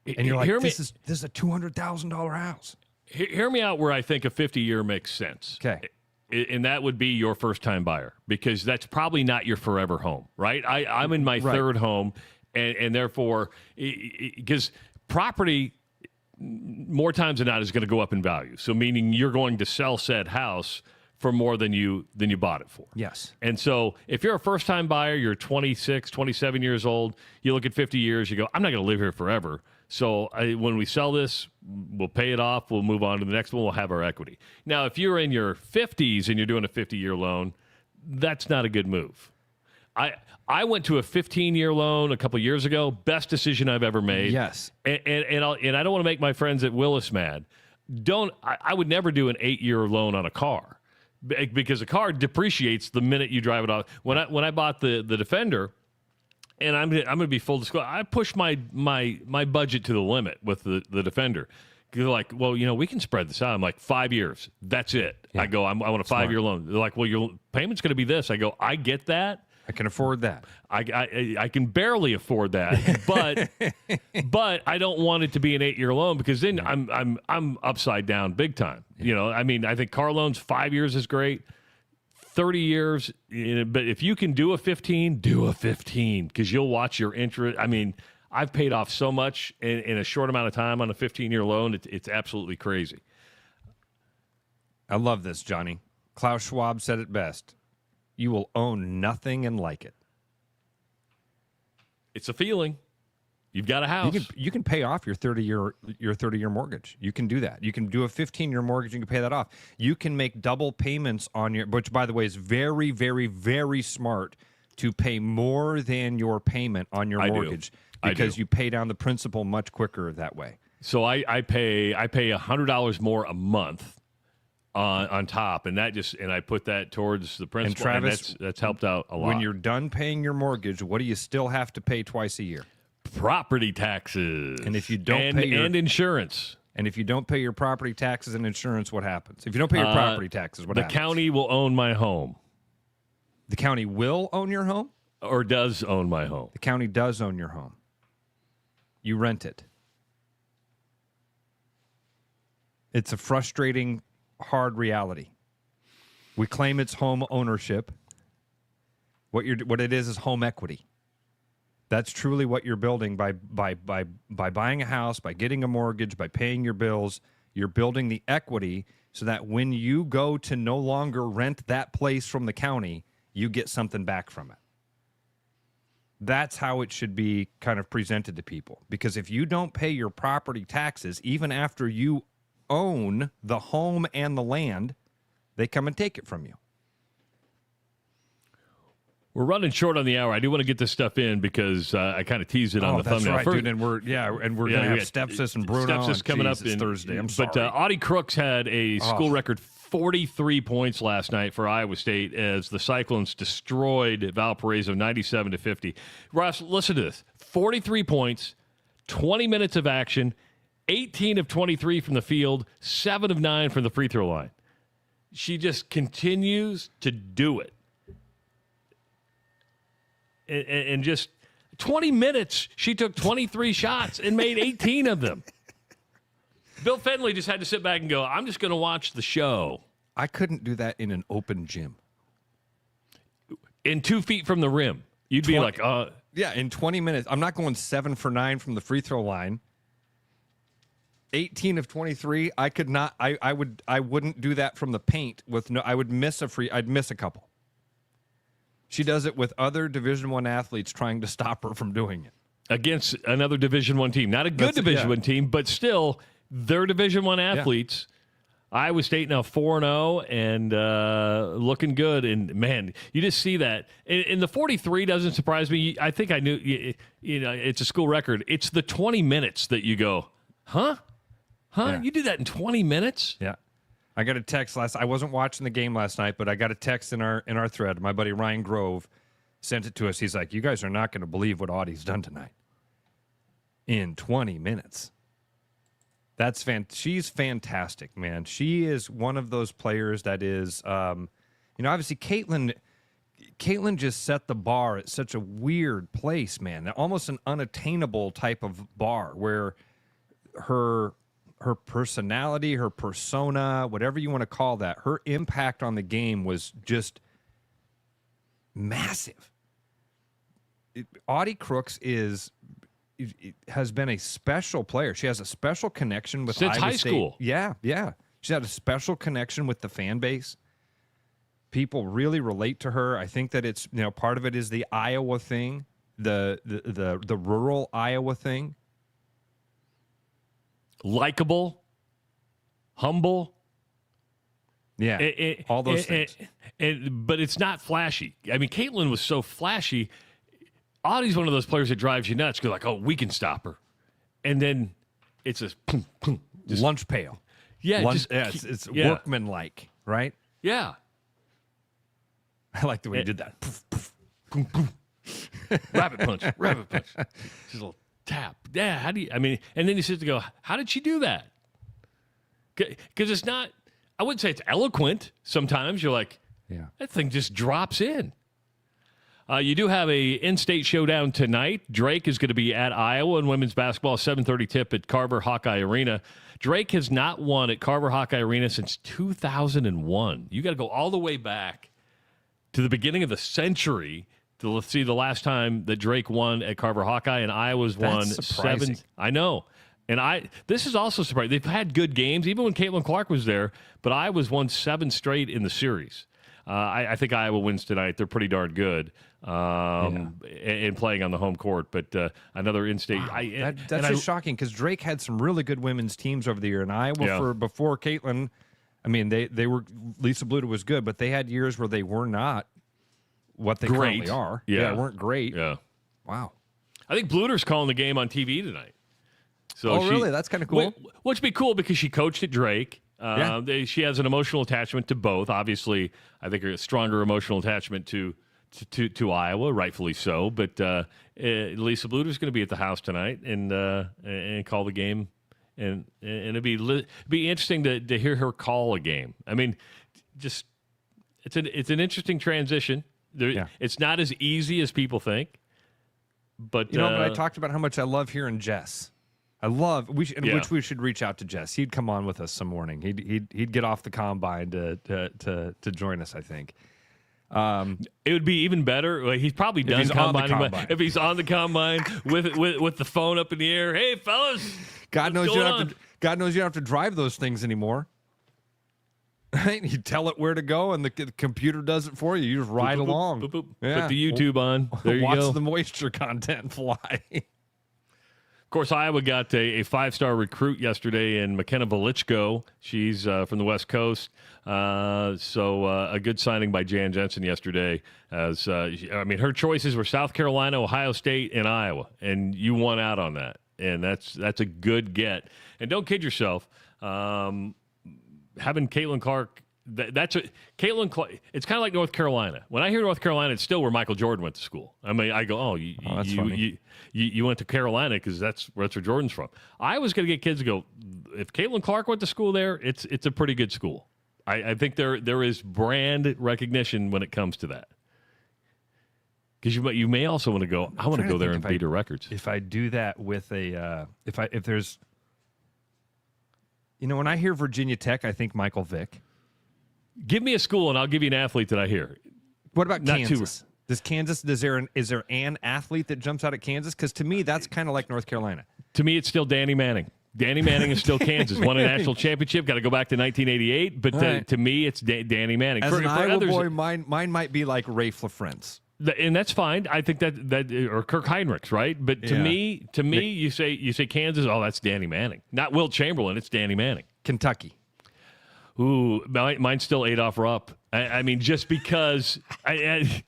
And you're like, this is a $200,000 house. Hear me out where I think a 50-year makes sense. Okay. And that would be your first-time buyer, because that's probably not your forever home, right? I'm in my third home, and therefore, because property, more times than not, is going to go up in value. So meaning you're going to sell said house for more than you bought it for. Yes. And so if you're a first-time buyer, you're 26, 27 years old, you look at 50 years, you go, I'm not going to live here forever. So when we sell this, we'll pay it off, we'll move on to the next one, we'll have our equity. Now, if you're in your 50s and you're doing a 50-year loan, that's not a good move. I went to a 15-year loan a couple of years ago. Best decision I've ever made. Yes. And I don't want to make my friends at Willis mad. I would never do an 8-year loan on a car, because a car depreciates the minute you drive it off. When I bought the Defender, and I'm going to be full disclosure, I pushed my budget to the limit with the Defender. They're like, well, we can spread this out. I'm like, 5 years. That's it. Yeah. I go, I want a 5-year loan. They're like, well, your payment's going to be this. I go, I get that. I can afford that. I can barely afford that, but I don't want it to be an 8-year loan, because then I'm upside down big time. I think car loans 5 years is great, 30 years. But if you can do a 15, do a 15, because you'll watch your interest. I've paid off so much in a short amount of time on a 15-year loan. It's absolutely crazy. I love this, Johnny. Klaus Schwab said it best. You will own nothing and like it. It's a feeling. You've got a house. You can pay off your 30-year mortgage. You can do that. You can do a 15-year mortgage. You can pay that off. You can make double payments on your, which by the way is very, very, very smart to pay more than your payment on your mortgage because you pay down the principal much quicker that way. So I pay $100 more a month on top, and I put that towards the principal. And Travis, and that's helped out a lot. When you're done paying your mortgage, what do you still have to pay twice a year? Property taxes. And if you don't and insurance. And if you don't pay your property taxes and insurance, what happens? If you don't pay your property taxes, what happens? The county will own my home. The county will own your home? Or does own my home. The county does own your home. You rent it. It's a frustrating, hard reality. We claim it's home ownership. What it is home equity. That's truly what you're building by buying a house, by getting a mortgage, by paying your bills. You're building the equity so that when you go to no longer rent that place from the county, you get something back from it. That's how it should be kind of presented to people. Because if you don't pay your property taxes, even after you own the home and the land, they come and take it from you. We're running short on the hour. I do want to get this stuff in because I kind of teased it on the thumbnail. Right, dude, and we're going to have Stepsis and Bruno. Stepsis coming up in Thursday. I'm sorry. But Audie Crooks had a school record 43 points last night for Iowa State as the Cyclones destroyed Valparaiso 97-50. Ross, listen to this: 43 points, 20 minutes of action, 18 of 23 from the field, 7 of 9 from the free throw line. She just continues to do it. And just 20 minutes, she took 23 shots and made 18 of them. Bill Fenley just had to sit back and go, I'm just going to watch the show. I couldn't do that in an open gym. In 2 feet from the rim. You'd be like, yeah, in 20 minutes. I'm not going 7 for 9 from the free throw line. 18 of 23. I could not. I wouldn't do that from the paint with no. I'd miss a couple. She does it with other Division I athletes trying to stop her from doing it. Against another Division I team. Not a good Division I team, but still, they're Division I athletes. Yeah. Iowa State now 4-0 and looking good. And, man, you just see that. And the 43 doesn't surprise me. I think I knew, it's a school record. It's the 20 minutes that you go, huh? Yeah. You did that in 20 minutes? Yeah. I got a text I wasn't watching the game last night, but I got a text in our thread. My buddy Ryan Grove sent it to us. He's like, you guys are not going to believe what Audie's done tonight. In 20 minutes. She's fantastic, man. She is one of those players that is, obviously Caitlin just set the bar at such a weird place, man. Almost an unattainable type of bar where her personality, her persona, whatever you want to call that, her impact on the game was just massive. Audie Crooks has been a special player. She has a special connection with since Iowa high State. school. Yeah. She's had a special connection with the fan base. People really relate to her. I think that it's part of it is the Iowa thing, the rural Iowa thing. Likeable, humble. Yeah, all those things. But it's not flashy. I mean, Caitlin was so flashy. Audie's one of those players that drives you nuts. You're like, oh, we can stop her. And then it's a lunch pail. Yeah, it's workmanlike, right? Yeah. I like the way you did that. Rabbit punch. Just a little tap. Yeah, and then you sit to go, how did she do that? Because it's not, I wouldn't say it's eloquent. Sometimes you're like, that thing just drops in. You do have a in-state showdown tonight. Drake is going to be at Iowa in women's basketball, 7:30 tip at Carver Hawkeye Arena. Drake has not won at Carver Hawkeye Arena since 2001. You got to go all the way back to the beginning of the century to see the last time that Drake won at Carver Hawkeye, and Iowa's won surprising. 7. I know. And this is also surprising. They've had good games, even when Caitlin Clark was there, but Iowa's won 7 straight in the series. I think Iowa wins tonight. They're pretty darn good and playing on the home court. But another in-state. Wow. That's just shocking because Drake had some really good women's teams over the year. And Iowa, before Caitlin, I mean, they were – Lisa Bluta was good, but they had years where they were not what they currently are. Yeah, weren't great. Yeah. Wow. I think Bluter's calling the game on TV tonight. So really? That's kind of cool. Which would be cool because she coached at Drake. She has an emotional attachment to both. Obviously, I think a stronger emotional attachment to Iowa, rightfully so. But Lisa Bluter's going to be at the house tonight and call the game, and it'd be interesting to hear her call a game. I mean, just it's an interesting transition. It's not as easy as people think. But but I talked about how much I love hearing Jess. Which we should reach out to Jess. He'd come on with us some morning. He'd get off the combine to join us, I think. It would be even better. Like, he's probably done combining. If he's on the combine with the phone up in the air, hey fellas, God knows you don't have to drive those things anymore. Right? You tell it where to go, and the computer does it for you. You just ride along. Boop, boop. Yeah. Put the YouTube on. There you Watch go. the moisture content fly. Of course, Iowa got a 5-star recruit yesterday in McKenna Velichko. She's from the West Coast. So a good signing by Jan Jensen yesterday. Her choices were South Carolina, Ohio State, and Iowa, and you won out on that. And that's a good get. And don't kid yourself. Having Caitlin Clark, Caitlin Clark. It's kind of like North Carolina. When I hear North Carolina, it's still where Michael Jordan went to school. I mean, I go, you went to Carolina because that's where Jordan's from. I was going to get kids to go, if Caitlin Clark went to school there, it's a pretty good school. I think there is brand recognition when it comes to that. Because you may also want to go, I want to go there and beat her records. If I do that with if there's, when I hear Virginia Tech, I think Michael Vick. Give me a school and I'll give you an athlete that I hear. What about Kansas? Is there an athlete that jumps out at Kansas? Because to me, that's kind of like North Carolina. To me, it's still Danny Manning. Danny Manning is still Kansas. Won a national championship. Got to go back to 1988. But to me, it's Danny Manning. As an Iowa boy, mine might be like Ray LaFrance. And that's fine. I think that or Kirk Heinrichs, right? But to me, you say Kansas. Oh, that's Danny Manning. Not Wilt Chamberlain. It's Danny Manning. Kentucky. Ooh, mine's still Adolph Rupp. I mean, just because you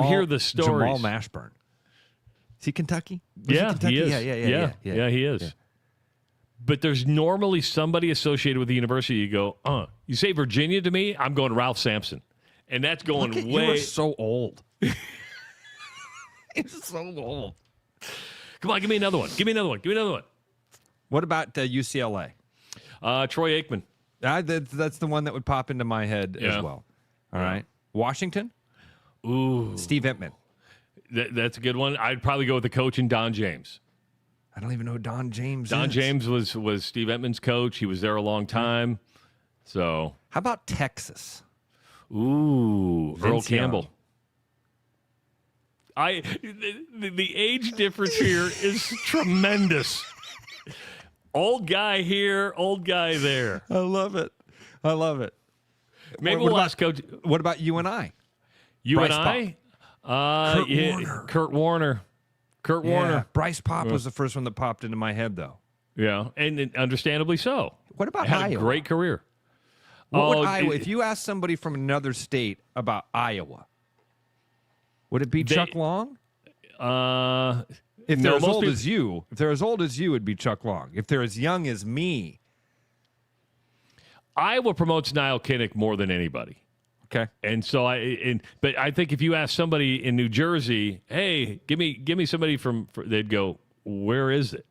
hear the stories. Jamal Mashburn. Is he Kentucky? Yeah, Kentucky? He is. Yeah, he is. Yeah. But there's normally somebody associated with the university. You go, you say Virginia to me, I'm going Ralph Sampson. And that's going way. You are so old. It's so old. Come on, give me another one. What about UCLA? Troy Aikman. That's the one that would pop into my head as well. All right. Washington? Ooh. Steve Entman. That's a good one. I'd probably go with the coach and Don James. I don't even know who Don James is. Don James was Steve Entman's coach. He was there a long time. So. How about Texas? Ooh. Earl Campbell. The age difference here is tremendous. Old guy here, old guy there. I love it. Maybe we'll ask Coach. What about you and I? Kurt Warner. Bryce Pop was the first one that popped into my head, though. Yeah, and understandably so. What about Had Iowa? A great career. What would Iowa? If you ask somebody from another state about Iowa, would it be Chuck Long? If they're as old as you, it'd be Chuck Long. If they're as young as me, Iowa promotes Niall Kinnick more than anybody. Okay, and so but I think if you ask somebody in New Jersey, hey, give me somebody from they'd go, where is it?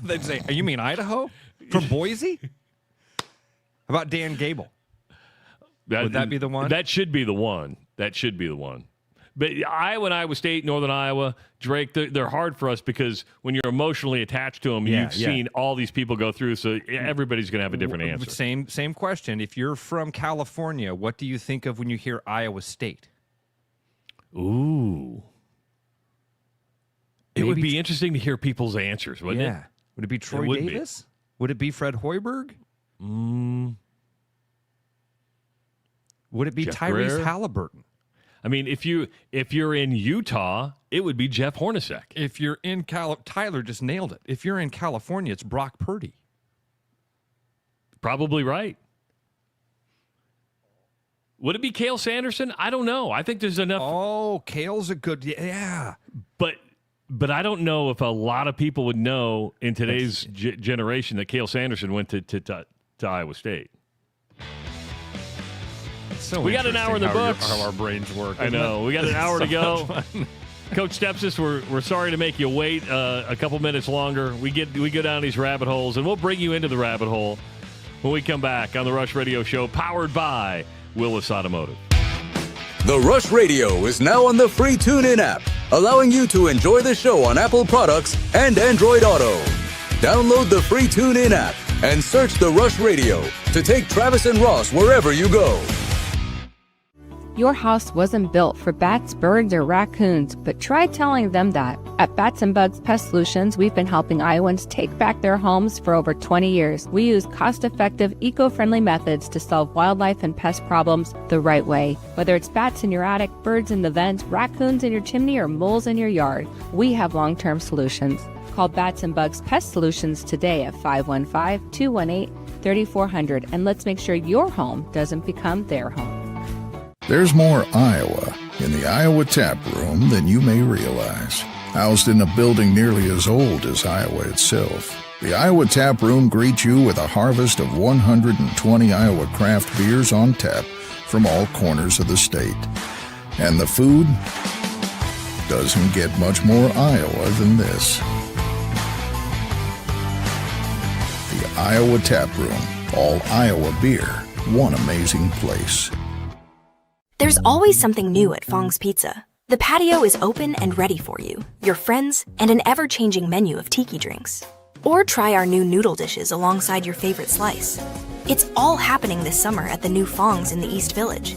They'd say, you mean Idaho? From Boise? How about Dan Gable? Would that be the one? That should be the one. But Iowa and Iowa State, Northern Iowa, Drake, they're hard for us because when you're emotionally attached to them, you've seen all these people go through, so everybody's going to have a different answer. Same question. If you're from California, what do you think of when you hear Iowa State? Ooh. It would be interesting to hear people's answers, wouldn't it? Yeah. Would it be Troy Davis? Would it be Fred Hoiberg? Would it be Jeff Tyrese Greer? Halliburton? I mean, if you're in Utah, it would be Jeff Hornacek. If you're in Tyler just nailed it. If you're in California, it's Brock Purdy. Probably right. Would it be Cale Sanderson? I don't know. I think there's enough. Oh, Cale's a good, yeah. But I don't know if a lot of people would know in today's generation that Cale Sanderson went to Iowa State. So we got an hour in the books. How our brains work. I know. We got an hour to go. Coach Stepsis, we're sorry to make you wait a couple minutes longer. We go down these rabbit holes, and we'll bring you into the rabbit hole when we come back on the Rush Radio Show, powered by Willis Automotive. The Rush Radio is now on the free TuneIn app, allowing you to enjoy the show on Apple products and Android Auto. Download the free TuneIn app and search The Rush Radio to take Travis and Ross wherever you go. Your house wasn't built for bats, birds, or raccoons, but try telling them that. At Bats and Bugs Pest Solutions, we've been helping Iowans take back their homes for over 20 years. We use cost-effective, eco-friendly methods to solve wildlife and pest problems the right way. Whether it's bats in your attic, birds in the vents, raccoons in your chimney, or moles in your yard, we have long-term solutions. Call Bats and Bugs Pest Solutions today at 515-218-3400, and let's make sure your home doesn't become their home. There's more Iowa in the Iowa Tap Room than you may realize. Housed in a building nearly as old as Iowa itself, the Iowa Tap Room greets you with a harvest of 120 Iowa craft beers on tap from all corners of the state. And the food doesn't get much more Iowa than this. The Iowa Tap Room, all Iowa beer, one amazing place. There's always something new at Fong's Pizza. The patio is open and ready for you, your friends, and an ever-changing menu of tiki drinks. Or try our new noodle dishes alongside your favorite slice. It's all happening this summer at the new Fong's in the East Village.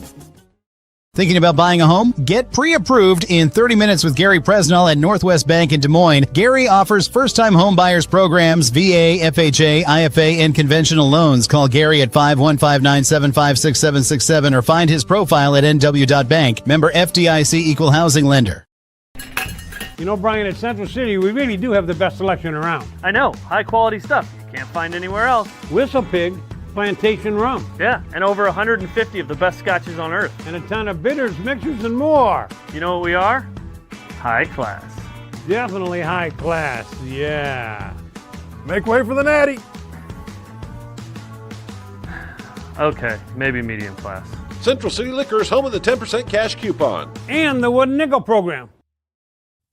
Thinking about buying a home? Get pre-approved in 30 minutes with Gary Presnell at Northwest Bank in Des Moines. Gary offers first-time home buyers programs, VA, FHA, IFA, and conventional loans. Call Gary at 515-975-6767 or find his profile at nw.bank. Member FDIC Equal Housing Lender. You know, Brian, at Central City, we really do have the best selection around. I know. High-quality stuff you can't find anywhere else. Whistle Pig Plantation Rum. Yeah, and over 150 of the best scotches on earth. And a ton of bitters, mixers, and more. You know what we are? High class. Definitely high class, yeah. Make way for the natty. Okay, maybe medium class. Central City Liquor is home of the 10% cash coupon. And the Wooden Nickel program.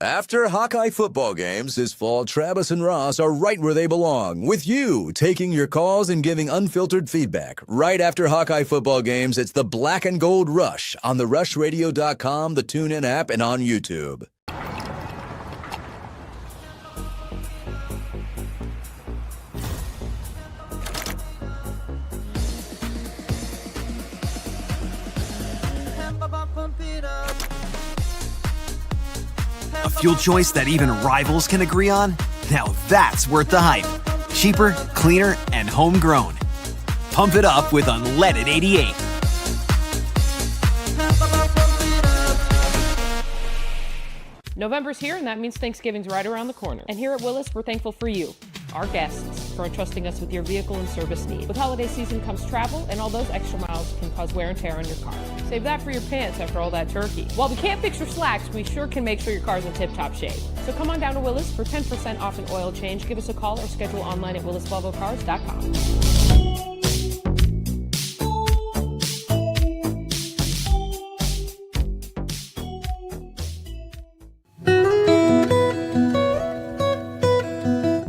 After Hawkeye football games this fall, Travis and Ross are right where they belong, with you taking your calls and giving unfiltered feedback. Right after Hawkeye football games, it's the Black and Gold Rush on the rushradio.com, the TuneIn app, and on YouTube. A fuel choice that even rivals can agree on? Now that's worth the hype. Cheaper, cleaner, and homegrown. Pump it up with Unleaded 88. November's here, and that means Thanksgiving's right around the corner. And here at Willis, we're thankful for you, our guests, for entrusting us with your vehicle and service needs. With holiday season comes travel, and all those extra miles can cause wear and tear on your car. Save that for your pants after all that turkey. While we can't fix your slacks, we sure can make sure your car's in tip-top shape. So come on down to Willis for 10% off an oil change. Give us a call or schedule online at willisvolvocars.com.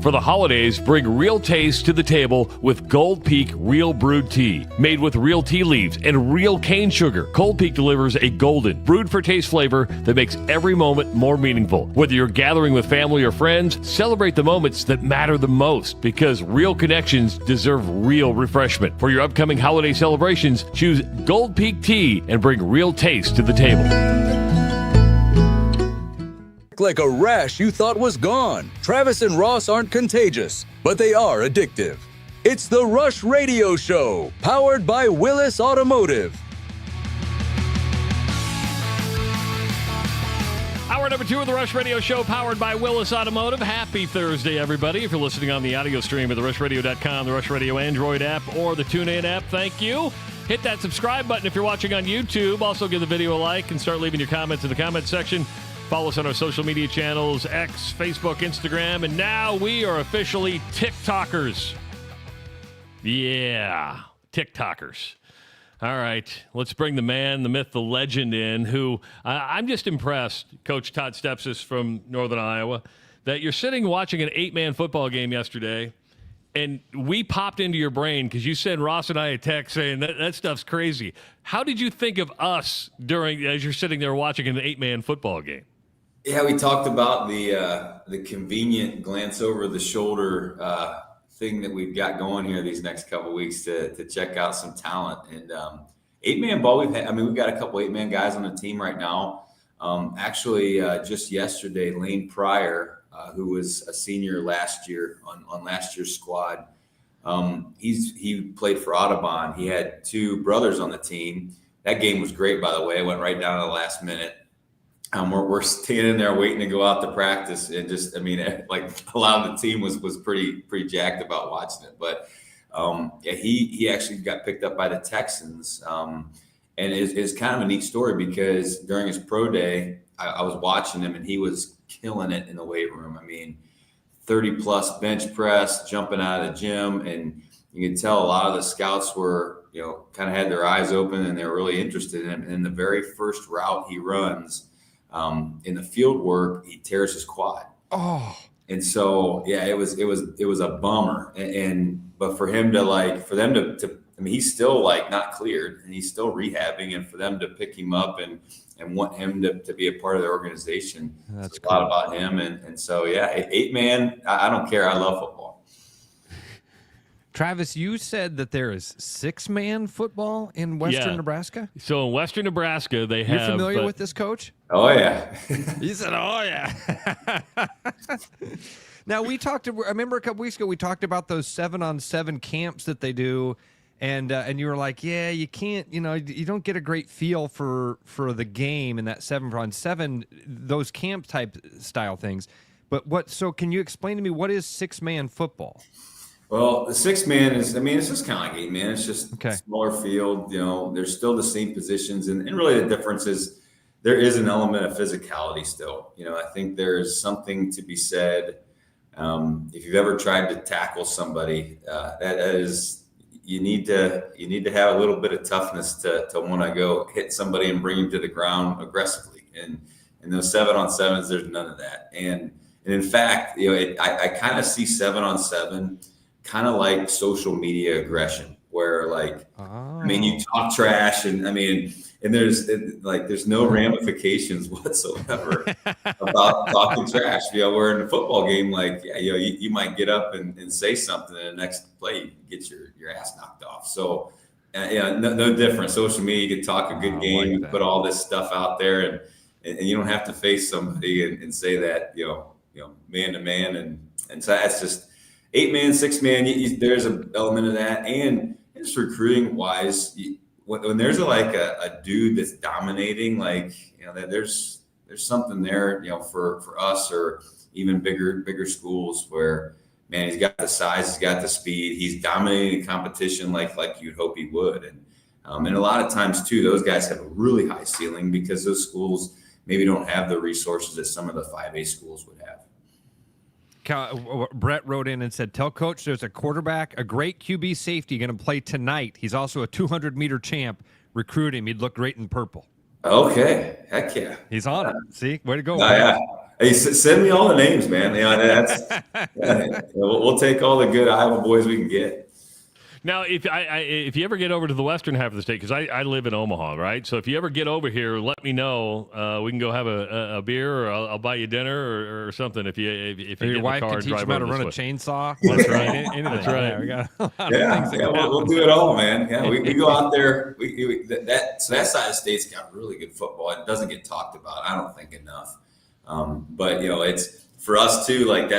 For the holidays, bring real taste to the table with Gold Peak Real Brewed Tea. Made with real tea leaves and real cane sugar, Gold Peak delivers a golden, brewed for taste flavor that makes every moment more meaningful. Whether you're gathering with family or friends, celebrate the moments that matter the most, because real connections deserve real refreshment. For your upcoming holiday celebrations, choose Gold Peak Tea and bring real taste to the table. like a rash you thought was gone. Travis and Ross aren't contagious, but they are addictive. It's the Rush Radio Show, powered by Willis Automotive. Hour number 2 of the Rush Radio Show, powered by Willis Automotive. Happy Thursday, everybody. If you're listening on the audio stream at therushladio.com, the Rush Radio Android app, or the TuneIn app, thank you. Hit that subscribe button if you're watching on YouTube. Also, give the video a like and start leaving your comments in the comment section. Follow us on our social media channels, X, Facebook, Instagram, and now we are officially TikTokers. Yeah, TikTokers. All right, let's bring the man, the myth, the legend in, who I'm just impressed, Coach Todd Stepsis from Northern Iowa, that you're sitting watching an 8-man football game yesterday, and we popped into your brain because you sent Ross and I a text saying that stuff's crazy. How did you think of us as you're sitting there watching an 8-man football game? Yeah, we talked about the convenient glance over the shoulder thing that we've got going here these next couple of weeks to check out some talent. And 8-man ball, we've got a couple 8-man guys on the team right now. Actually, just yesterday, Lane Pryor, who was a senior last year on last year's squad, he played for Audubon. He had 2 brothers on the team. That game was great, by the way. It went right down to the last minute. We're standing there waiting to go out to practice, and like a lot of the team was pretty jacked about watching it. But he actually got picked up by the Texans, and it's kind of a neat story because during his pro day, I was watching him, and he was killing it in the weight room. 30-plus bench press, jumping out of the gym, and you can tell a lot of the scouts were, kind of had their eyes open, and they were really interested in him. And the very first route he runs, in the field work, he tears his quad. Oh, and so yeah, it was a bummer. But for him to he's still not cleared, and he's still rehabbing, and for them to pick him up and want him to be a part of their organization, that's cool. A lot about him. And so yeah, 8-man, I don't care. I love football. Travis, you said that there is 6-man football in Western Nebraska? So in Western Nebraska, they have... You're familiar with this, Coach? Oh, yeah. He said, oh, yeah. Now, I remember a couple weeks ago, we talked about those 7-on-7 camps that they do, and you were like, yeah, you can't, you don't get a great feel for the game in that 7-on-7, those camp type style things. But so can you explain to me, what is 6-man football? Well, the 6-man is, it's just kind of like 8-man. It's just a smaller field. There's still the same positions. And really the difference is there is an element of physicality still. I think there's something to be said. If you've ever tried to tackle somebody, that is, you need to have a little bit of toughness to want to go hit somebody and bring him to the ground aggressively. And in those 7-on-7s, there's none of that. And in fact, I kind of see 7-on-7 kind of like social media aggression, where you talk trash, and there's no ramifications whatsoever about talking trash. Where in a football game, you might get up and say something, and the next play you get your ass knocked off. So no different. Social media, you can talk a good game, you put all this stuff out there, and you don't have to face somebody and say that man to man, and so that's just 8-man, 6-man. There's an element of that, and just recruiting wise, when there's a dude that's dominating, there's something there, for us or even bigger schools where, man, he's got the size, he's got the speed, he's dominating competition like you'd hope he would, and a lot of times too, those guys have a really high ceiling because those schools maybe don't have the resources that some of the 5A schools would have. Brett wrote in and said, tell Coach there's a quarterback, a great QB safety going to play tonight. He's also a 200-meter champ. Recruit him. He'd look great in purple. Okay. Heck yeah. He's on it. See? Way to go. Yeah. Hey, send me all the names, man. We'll take all the good Iowa boys we can get. Now, if you ever get over to the western half of the state, because I live in Omaha, right? So if you ever get over here, let me know. We can go have a beer, or I'll buy you dinner or something. If you get your wife the car, can teach you how to run a chainsaw. That's right. That's right. We got a lot of things. We'll do it all, man. Yeah, we go out there. So that side of the state's got really good football. It doesn't get talked about, I don't think, enough. But it's for us too. Like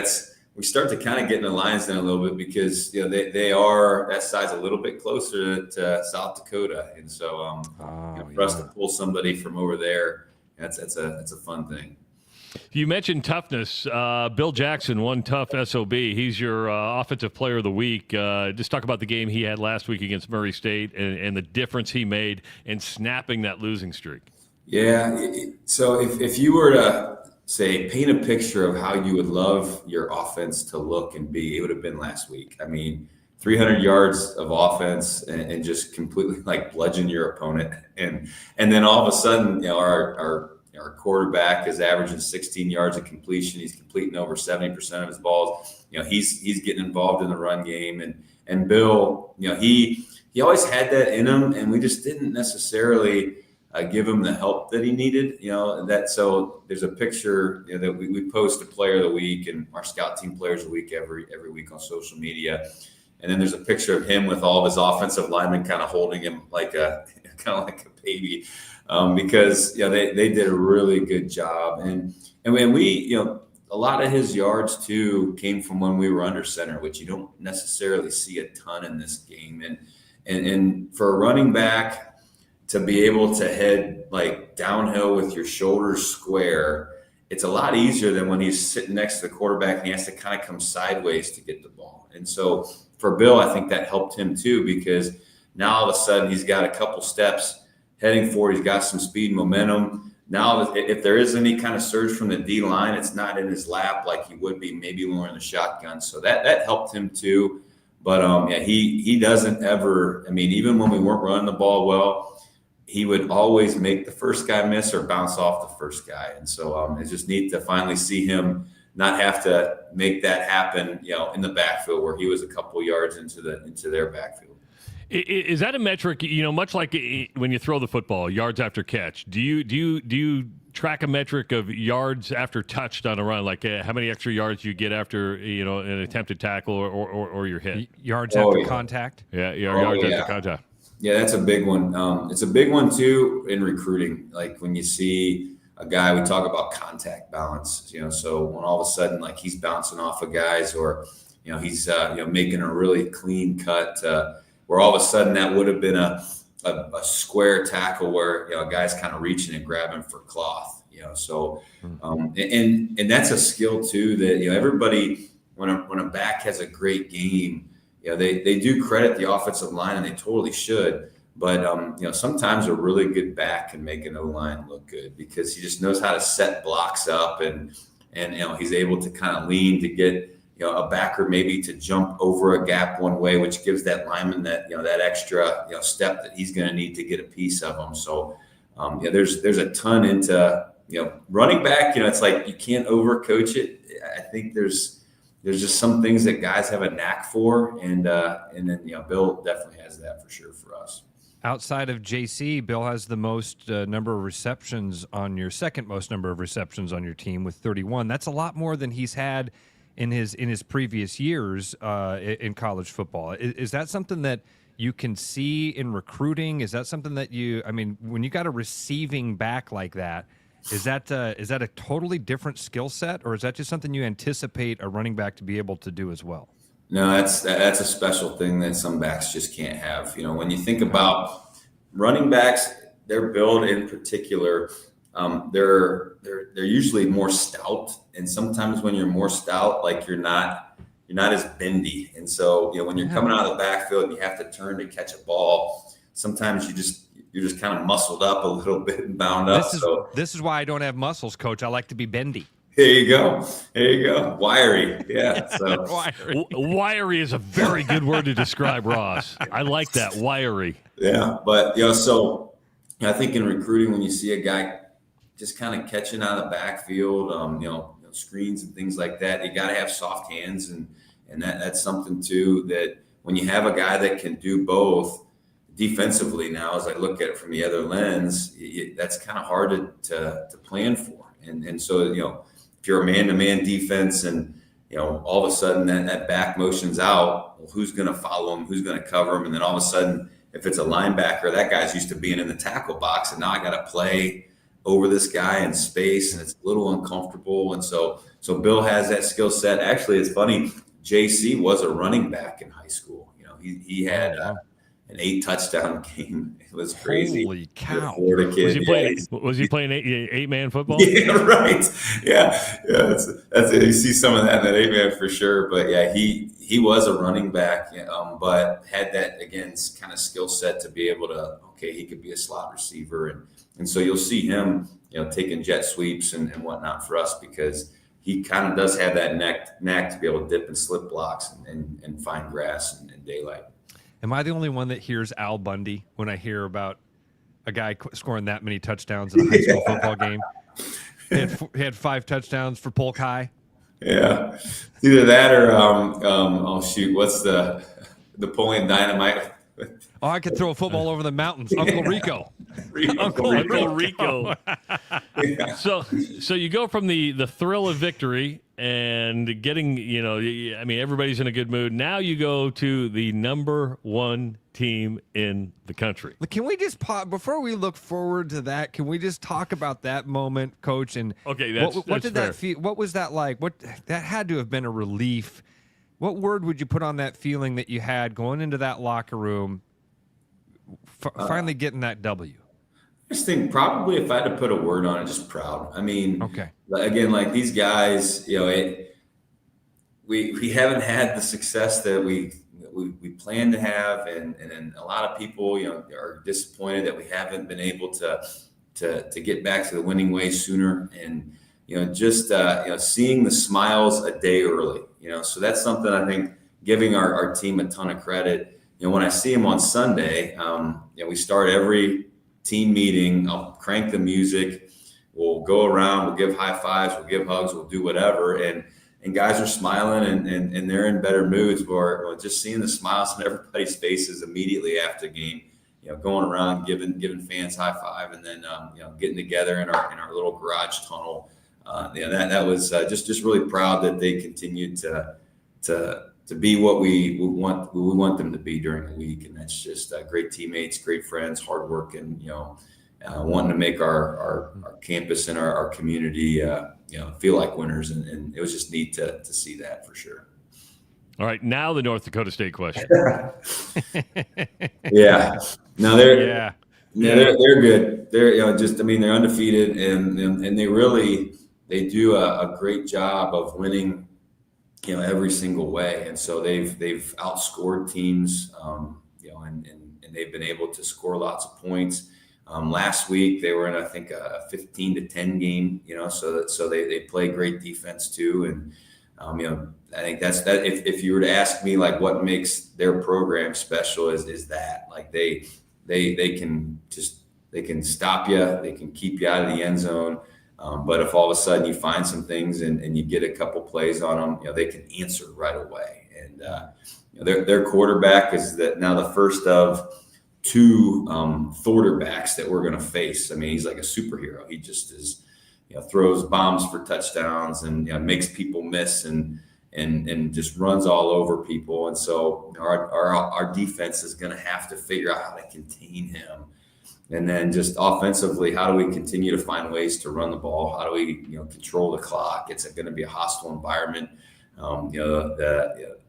we start to kind of get in the lines then a little bit because they are that side's a little bit closer to South Dakota, and so for us to pull somebody from over there, that's a fun thing. You mentioned toughness. Bill Jackson, one tough SOB. He's your offensive player of the week. Just talk about the game he had last week against Murray State and the difference he made in snapping that losing streak. Yeah. So if you were to say paint a picture of how you would love your offense to look and be, it would have been last week. I mean, 300 yards of offense and just completely like bludgeon your opponent, and then all of a sudden, our quarterback is averaging 16 yards of completion. He's completing over 70% of his balls. He's getting involved in the run game, and Bill, he always had that in him, and we just didn't necessarily give him the help that he needed. So there's a picture that we post a player of the week and our scout team players of the week every week on social media, and then there's a picture of him with all of his offensive linemen kind of holding him like a baby. Because they did a really good job, and when we a lot of his yards too came from when we were under center, which you don't necessarily see a ton in this game, and for a running back to be able to head like downhill with your shoulders square, it's a lot easier than when he's sitting next to the quarterback and he has to kind of come sideways to get the ball. And so for Bill, I think that helped him too, because now all of a sudden he's got a couple steps heading forward. He's got some speed and momentum. Now, if there is any kind of surge from the D line, it's not in his lap like he would be maybe when we're in the shotgun. So that helped him too. But he doesn't ever. I mean, even when we weren't running the ball well, he would always make the first guy miss or bounce off the first guy. And so it's just neat to finally see him not have to make that happen, in the backfield where he was a couple yards into their backfield. Is that a metric, much like when you throw the football, yards after catch? Do you track a metric of yards after touched on a run, like how many extra yards you get after an attempted tackle or your hit? Yards after contact? Yeah, yards after contact. Yeah, that's a big one. It's a big one too in recruiting. Like when you see a guy, we talk about contact balance. So when all of a sudden like he's bouncing off of guys, or he's making a really clean cut. Where all of a sudden that would have been a square tackle where a guy's kind of reaching and grabbing for cloth, So and that's a skill too that everybody when a back has a great game, they do credit the offensive line, and they totally should. But sometimes a really good back can make an O-line look good because he just knows how to set blocks up, and he's able to kind of lean to get a backer maybe to jump over a gap one way, which gives that lineman that that extra step that he's going to need to get a piece of them. So there's a ton into running back. It's like you can't overcoach it. I think there's just some things that guys have a knack for, and then Bill definitely has that for sure for us. Outside of JC, Bill has the most number of receptions on your second most number of receptions on your team with 31. That's a lot more than he's had in his previous years in college football. Is that something that you can see in recruiting? Is that something that when you got a receiving back like that, is that a totally different skill set, or is that just something you anticipate a running back to be able to do as well? No, that's a special thing that some backs just can't have. When you think about running backs, their build in particular, they're usually more stout, and sometimes when you're more stout, like you're not as bendy, and so when you're coming out of the backfield and you have to turn to catch a ball, sometimes you're just kind of muscled up a little bit and bound up. This is why I don't have muscles, Coach. I like to be bendy. There you go. Wiry. Yeah. So wiry is a very good word to describe Ross. I like that, wiry. Yeah, but so I think in recruiting, when you see a guy just kind of catching out of the backfield, screens and things like that, you got to have soft hands, and that's something too that when you have a guy that can do both defensively. Now, as I look at it from the other lens, that's kind of hard to plan for, and so if you're a man-to-man defense and all of a sudden that back motion's out, well, who's going to follow him? Who's going to cover him? And then all of a sudden, if it's a linebacker, that guy's used to being in the tackle box, and now I got to play over this guy in space, and it's a little uncomfortable. And so Bill has that skill set. Actually, it's funny. JC was a running back in high school. He had an 8 touchdown game. It was crazy. Holy cow! Florida kid. Was he playing 8-man football? Yeah, right. Yeah. That's it. You see some of that in that 8-man for sure. But yeah, he was a running back, but had that again kind of skill set to be able to. Okay, he could be a slot receiver, and so you'll see him, taking jet sweeps and whatnot for us because he kind of does have that knack to be able to dip and slip blocks and find grass and daylight. Am I the only one that hears Al Bundy when I hear about a guy scoring that many touchdowns in a high school football game? He had 5 touchdowns for Polk High. Yeah, either that or what's the Napoleon Dynamite? Oh, I could throw a football over the mountains. Uncle Rico. Uncle Rico. Yeah. So you go from the thrill of victory and getting, everybody's in a good mood. Now you go to the number 1 team in the country. Can we just before we look forward to that? Can we just talk about that moment, Coach? And okay, what did fair. that feel? What was that like? That had to have been a relief. What word would you put on that feeling that you had going into that locker room, finally getting that W? I just think probably if I had to put a word on it, just proud. I mean, again, like these guys, we haven't had the success that we plan to have, and a lot of people, are disappointed that we haven't been able to get back to the winning ways sooner, and just seeing the smiles a day early, so that's something I think giving our team a ton of credit. When I see them on Sunday, we start every team meeting. I'll crank the music. We'll go around. We'll give high fives. We'll give hugs. We'll do whatever. And guys are smiling and they're in better moods. Or just seeing the smiles on everybody's faces immediately after the game. Going around giving fans high five, and then getting together in our little garage tunnel. That was just really proud that they continued to be what we want them to be during the week, and that's just great teammates, great friends, hard work, and wanting to make our campus and our community feel like winners, and it was just neat to see that for sure. All right, now the North Dakota State question. Yeah, no, they're good. They're they're undefeated, and they do a great job of winning. Every single way. And so they've outscored teams, and they've been able to score lots of points. Last week they were in, I think, a 15-10 game, so they play great defense too. And, I think that's that. If you were to ask me, like, what makes their program special is that, like, they can stop you. They can keep you out of the end zone. But if all of a sudden you find some things and you get a couple plays on them, they can answer right away. And their quarterback is now the first of 2 quarterbacks that we're going to face. I mean, he's like a superhero. He just is, throws bombs for touchdowns and makes people miss and just runs all over people. And so our defense is going to have to figure out how to contain him. And then just offensively, how do we continue to find ways to run the ball? How do we, control the clock? It's going to be a hostile environment.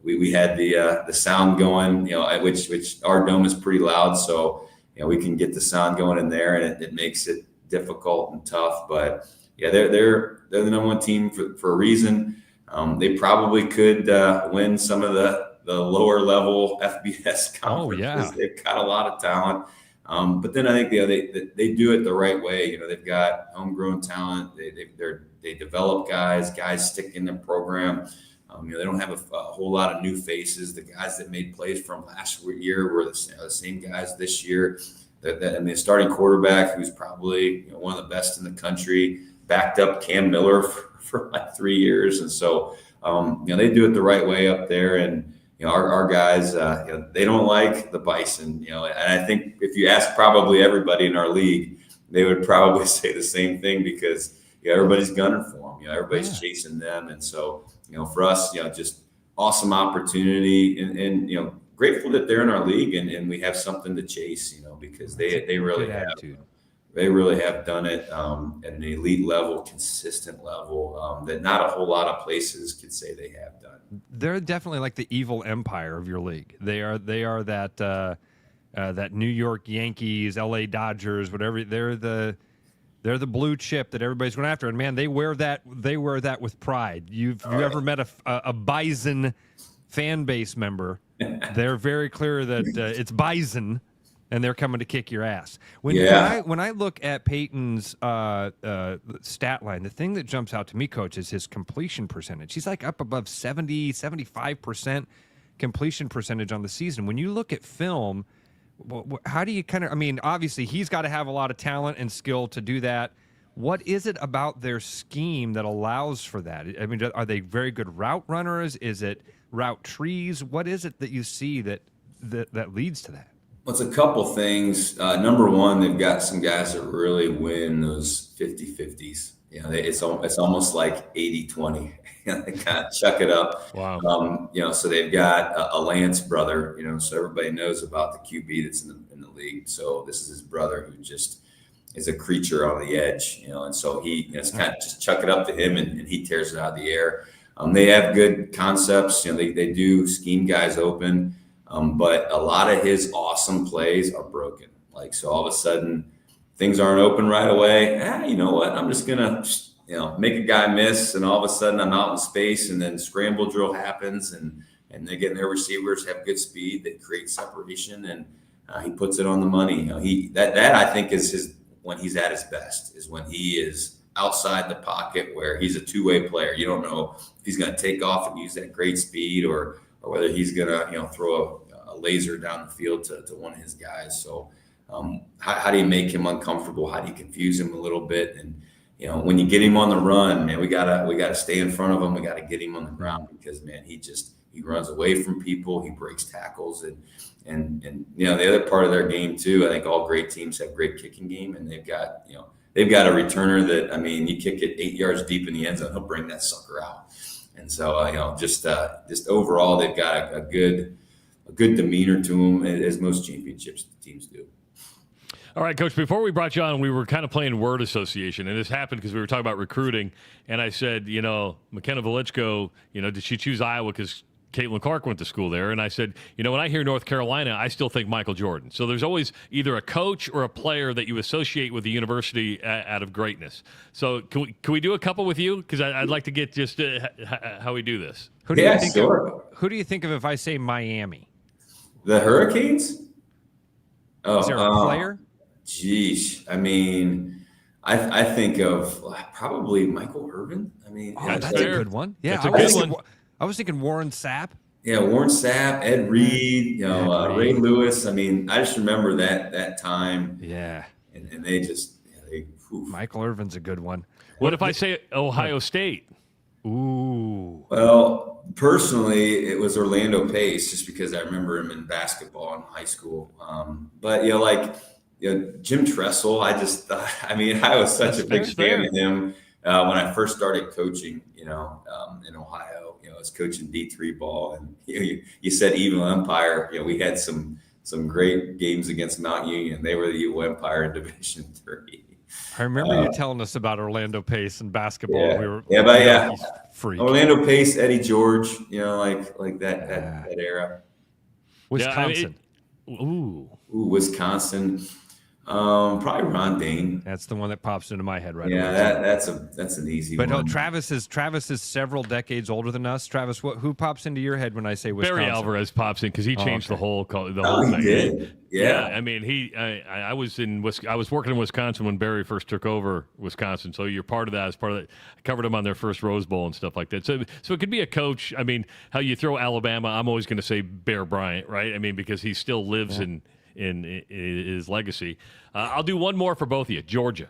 We had the sound going, which our dome is pretty loud, so we can get the sound going in there, and it makes it difficult and tough. But yeah, they're the number 1 team for a reason. They probably could win some of the lower level FBS conferences. Oh, yeah. They've got a lot of talent. But then I think they do it the right way. They've got homegrown talent. They develop guys stick in the program. They don't have a whole lot of new faces. The guys that made plays from last year were the same guys this year. The starting quarterback, who's probably one of the best in the country, backed up Cam Miller for like 3 years. And so they do it the right way up there. And our guys, they don't like the Bison, and I think if you ask probably everybody in our league, they would probably say the same thing because everybody's gunning for them, everybody's chasing them. And so, for us, just awesome opportunity and grateful that they're in our league and we have something to chase, because they really have They really have done it at an elite level, consistent level that not a whole lot of places could say they have done. They're definitely like the evil empire of your league. They are that that New York Yankees, LA Dodgers, whatever. They're the blue chip that everybody's going after. And man, they wear that with pride. You ever met a Bison fan base member? They're very clear that it's Bison, and they're coming to kick your ass. When I look at Peyton's stat line, the thing that jumps out to me, Coach, is his completion percentage. He's like up above 70, 75% completion percentage on the season. When you look at film, how do you obviously he's got to have a lot of talent and skill to do that. What is it about their scheme that allows for that? I mean, are they very good route runners? Is it route trees? What is it that you see that leads to that? Well, it's a couple things. Number one, they've got some guys that really win those 50-50s. It's almost like 80-20. They kind of chuck it up. Wow. So they've got a Lance brother, so everybody knows about the QB that's in the league. So this is his brother who just is a creature on the edge, and so he kind of just chuck it up to him and he tears it out of the air. They have good concepts. They do scheme guys open, but a lot of his awesome plays are broken. So all of a sudden things aren't open right away. You know what? I'm just gonna make a guy miss, and all of a sudden I'm out in space, and then scramble drill happens, and they get their receivers have good speed that create separation, and he puts it on the money. That I think is when he's at his best, is when he is outside the pocket where he's a two-way player. You don't know if he's going to take off and use that great speed or whether he's going to throw a laser down the field to one of his guys. So how do you make him uncomfortable? How do you confuse him a little bit? And when you get him on the run, man, we gotta stay in front of him. We gotta get him on the ground because, man, he runs away from people. He breaks tackles, and the other part of their game too. I think all great teams have great kicking game, and they've got a returner that, I mean, you kick it 8 yards deep in the end zone, he'll bring that sucker out. And so just overall, they've got a good demeanor to them, as most championships teams do. All right, Coach, before we brought you on, we were kind of playing word association, and this happened because we were talking about recruiting, and I said, McKenna Velichko, did she choose Iowa because Caitlin Clark went to school there? And I said, when I hear North Carolina, I still think Michael Jordan. So there's always either a coach or a player that you associate with the university out of greatness. So can we do a couple with you? Because I'd like to get just how we do this. Who do you think of if I say Miami? The Hurricanes? Is there a player? Geez, I mean, I think of probably Michael Irvin. I mean, that's a good one. Yeah, I was thinking Warren Sapp. Yeah, Warren Sapp, Ed Reed, Ray Lewis. I mean, I just remember that time. Yeah, and they Michael Irvin's a good one. What if I say Ohio State? Ooh. Well, personally, it was Orlando Pace, just because I remember him in basketball in high school. But Jim Tressel, I was such a big fan of him when I first started coaching, in Ohio. I was coaching D3 ball, and you said evil empire. We had some great games against Mount Union. They were the evil empire in Division III. I remember you telling us about Orlando Pace and basketball. Yeah. Freak. Orlando Pace, Eddie George, like that era. Wisconsin. Wisconsin. Probably Ron Dane. That's the one that pops into my head right away. Yeah, that's an easy one. But no, Travis is several decades older than us. Travis, who pops into your head when I say Wisconsin? Barry Alvarez pops in because he changed the whole he thing. Did. Yeah. I mean, I was working in Wisconsin when Barry first took over Wisconsin. So you're part of that. As part of that, I covered him on their first Rose Bowl and stuff like that. So it could be a coach. I mean, how you throw Alabama, I'm always going to say Bear Bryant, right? I mean, because he still lives in his legacy. I'll do one more for both of you. Georgia.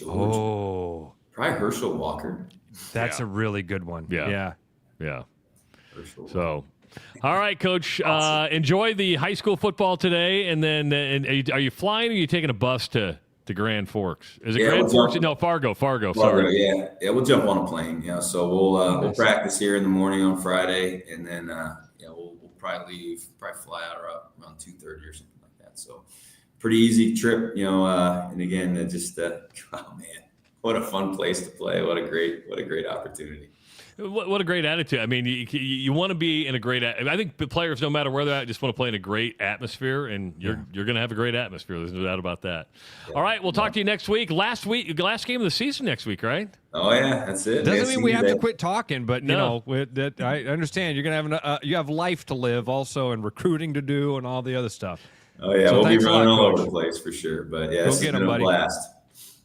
Oh. Probably Herschel Walker. That's a really good one. Yeah. So, all right, Coach. Awesome. Enjoy the high school football today, and then are you flying or are you taking a bus to Grand Forks? Is it Grand Forks? No, Fargo. Sorry. Yeah, we'll jump on a plane. So we'll practice here in the morning on Friday, and then we'll probably fly out around 2:30 or something like that. So pretty easy trip, and again, just, oh man, what a fun place to play. What a great opportunity. What a great attitude. I mean, you want to be in a great. I think the players, no matter where they're at, just want to play in a great atmosphere, and you're going to have a great atmosphere. There's no doubt about that. Yeah. All right, we'll talk to you next week. Last game of the season next week, right? Oh yeah, that's it. Doesn't mean we have to quit talking, but I understand you're going to have you have life to live also, and recruiting to do, and all the other stuff. Oh yeah, we'll be running all over the place for sure. But yeah, it's been a blast.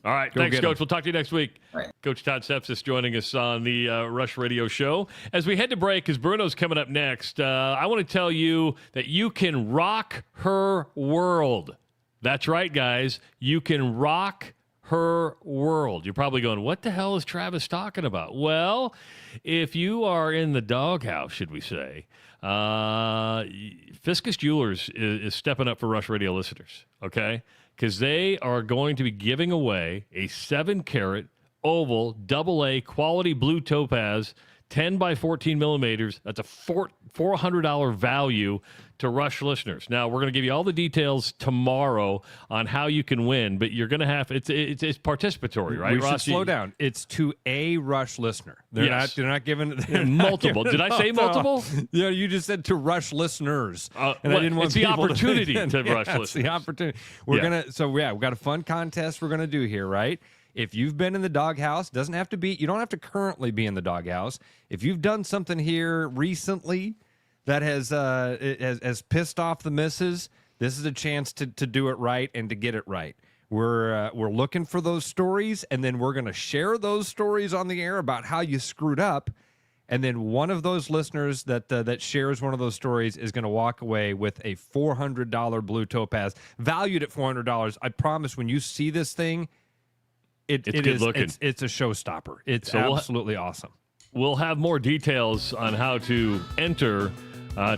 All right, thanks, Coach. We'll talk to you next week. Right. Coach Todd Stepsis joining us on the Rush Radio Show. As we head to break, because Bruno's coming up next, I want to tell you that you can rock her world. That's right, guys. You can rock her world. You're probably going, what the hell is Travis talking about? Well, if you are in the doghouse, should we say, Fiskus Jewelers is stepping up for Rush Radio listeners, okay? Because they are going to be giving away a 7-carat oval AA quality blue topaz, 10 by 14 millimeters. That's a $400 value to Rush listeners. Now, we're going to give you all the details tomorrow on how you can win, but you're going to have it's participatory, right, Ross? We should slow down. It's to a Rush listener. They're not giving multiple. Did I say multiple? Yeah, you just said to Rush listeners. And I didn't want it's the opportunity to Rush listeners. It's the opportunity. We've got a fun contest we're going to do here, right? If you've been in the doghouse, you don't have to currently be in the doghouse. If you've done something here recently that has pissed off the missus, this is a chance to do it right and to get it right. We're looking for those stories, and then we're going to share those stories on the air about how you screwed up. And then one of those listeners that shares one of those stories is going to walk away with a $400 blue topaz, valued at $400. I promise when you see this thing, it's good looking. It's a showstopper. It's absolutely awesome. We'll have more details on how to enter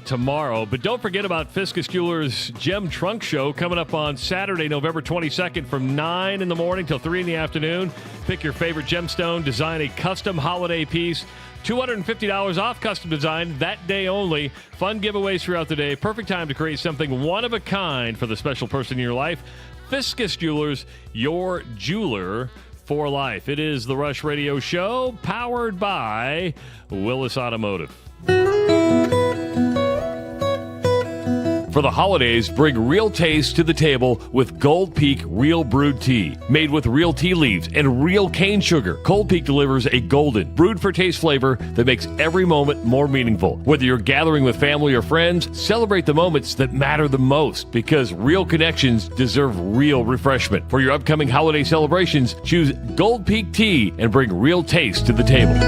tomorrow. But don't forget about Fiskus Jewelers' Gem Trunk Show coming up on Saturday, November 22nd from 9 in the morning till 3 in the afternoon. Pick your favorite gemstone, design a custom holiday piece. $250 off custom design that day only. Fun giveaways throughout the day. Perfect time to create something one of a kind for the special person in your life. Fiskus Jewelers, your jeweler for life. It is the Rush Radio Show, powered by Willis Automotive. For the holidays, bring real taste to the table with Gold Peak Real Brewed Tea. Made with real tea leaves and real cane sugar, Gold Peak delivers a golden, brewed for taste flavor that makes every moment more meaningful. Whether you're gathering with family or friends, celebrate the moments that matter the most, because real connections deserve real refreshment. For your upcoming holiday celebrations, choose Gold Peak Tea and bring real taste to the table.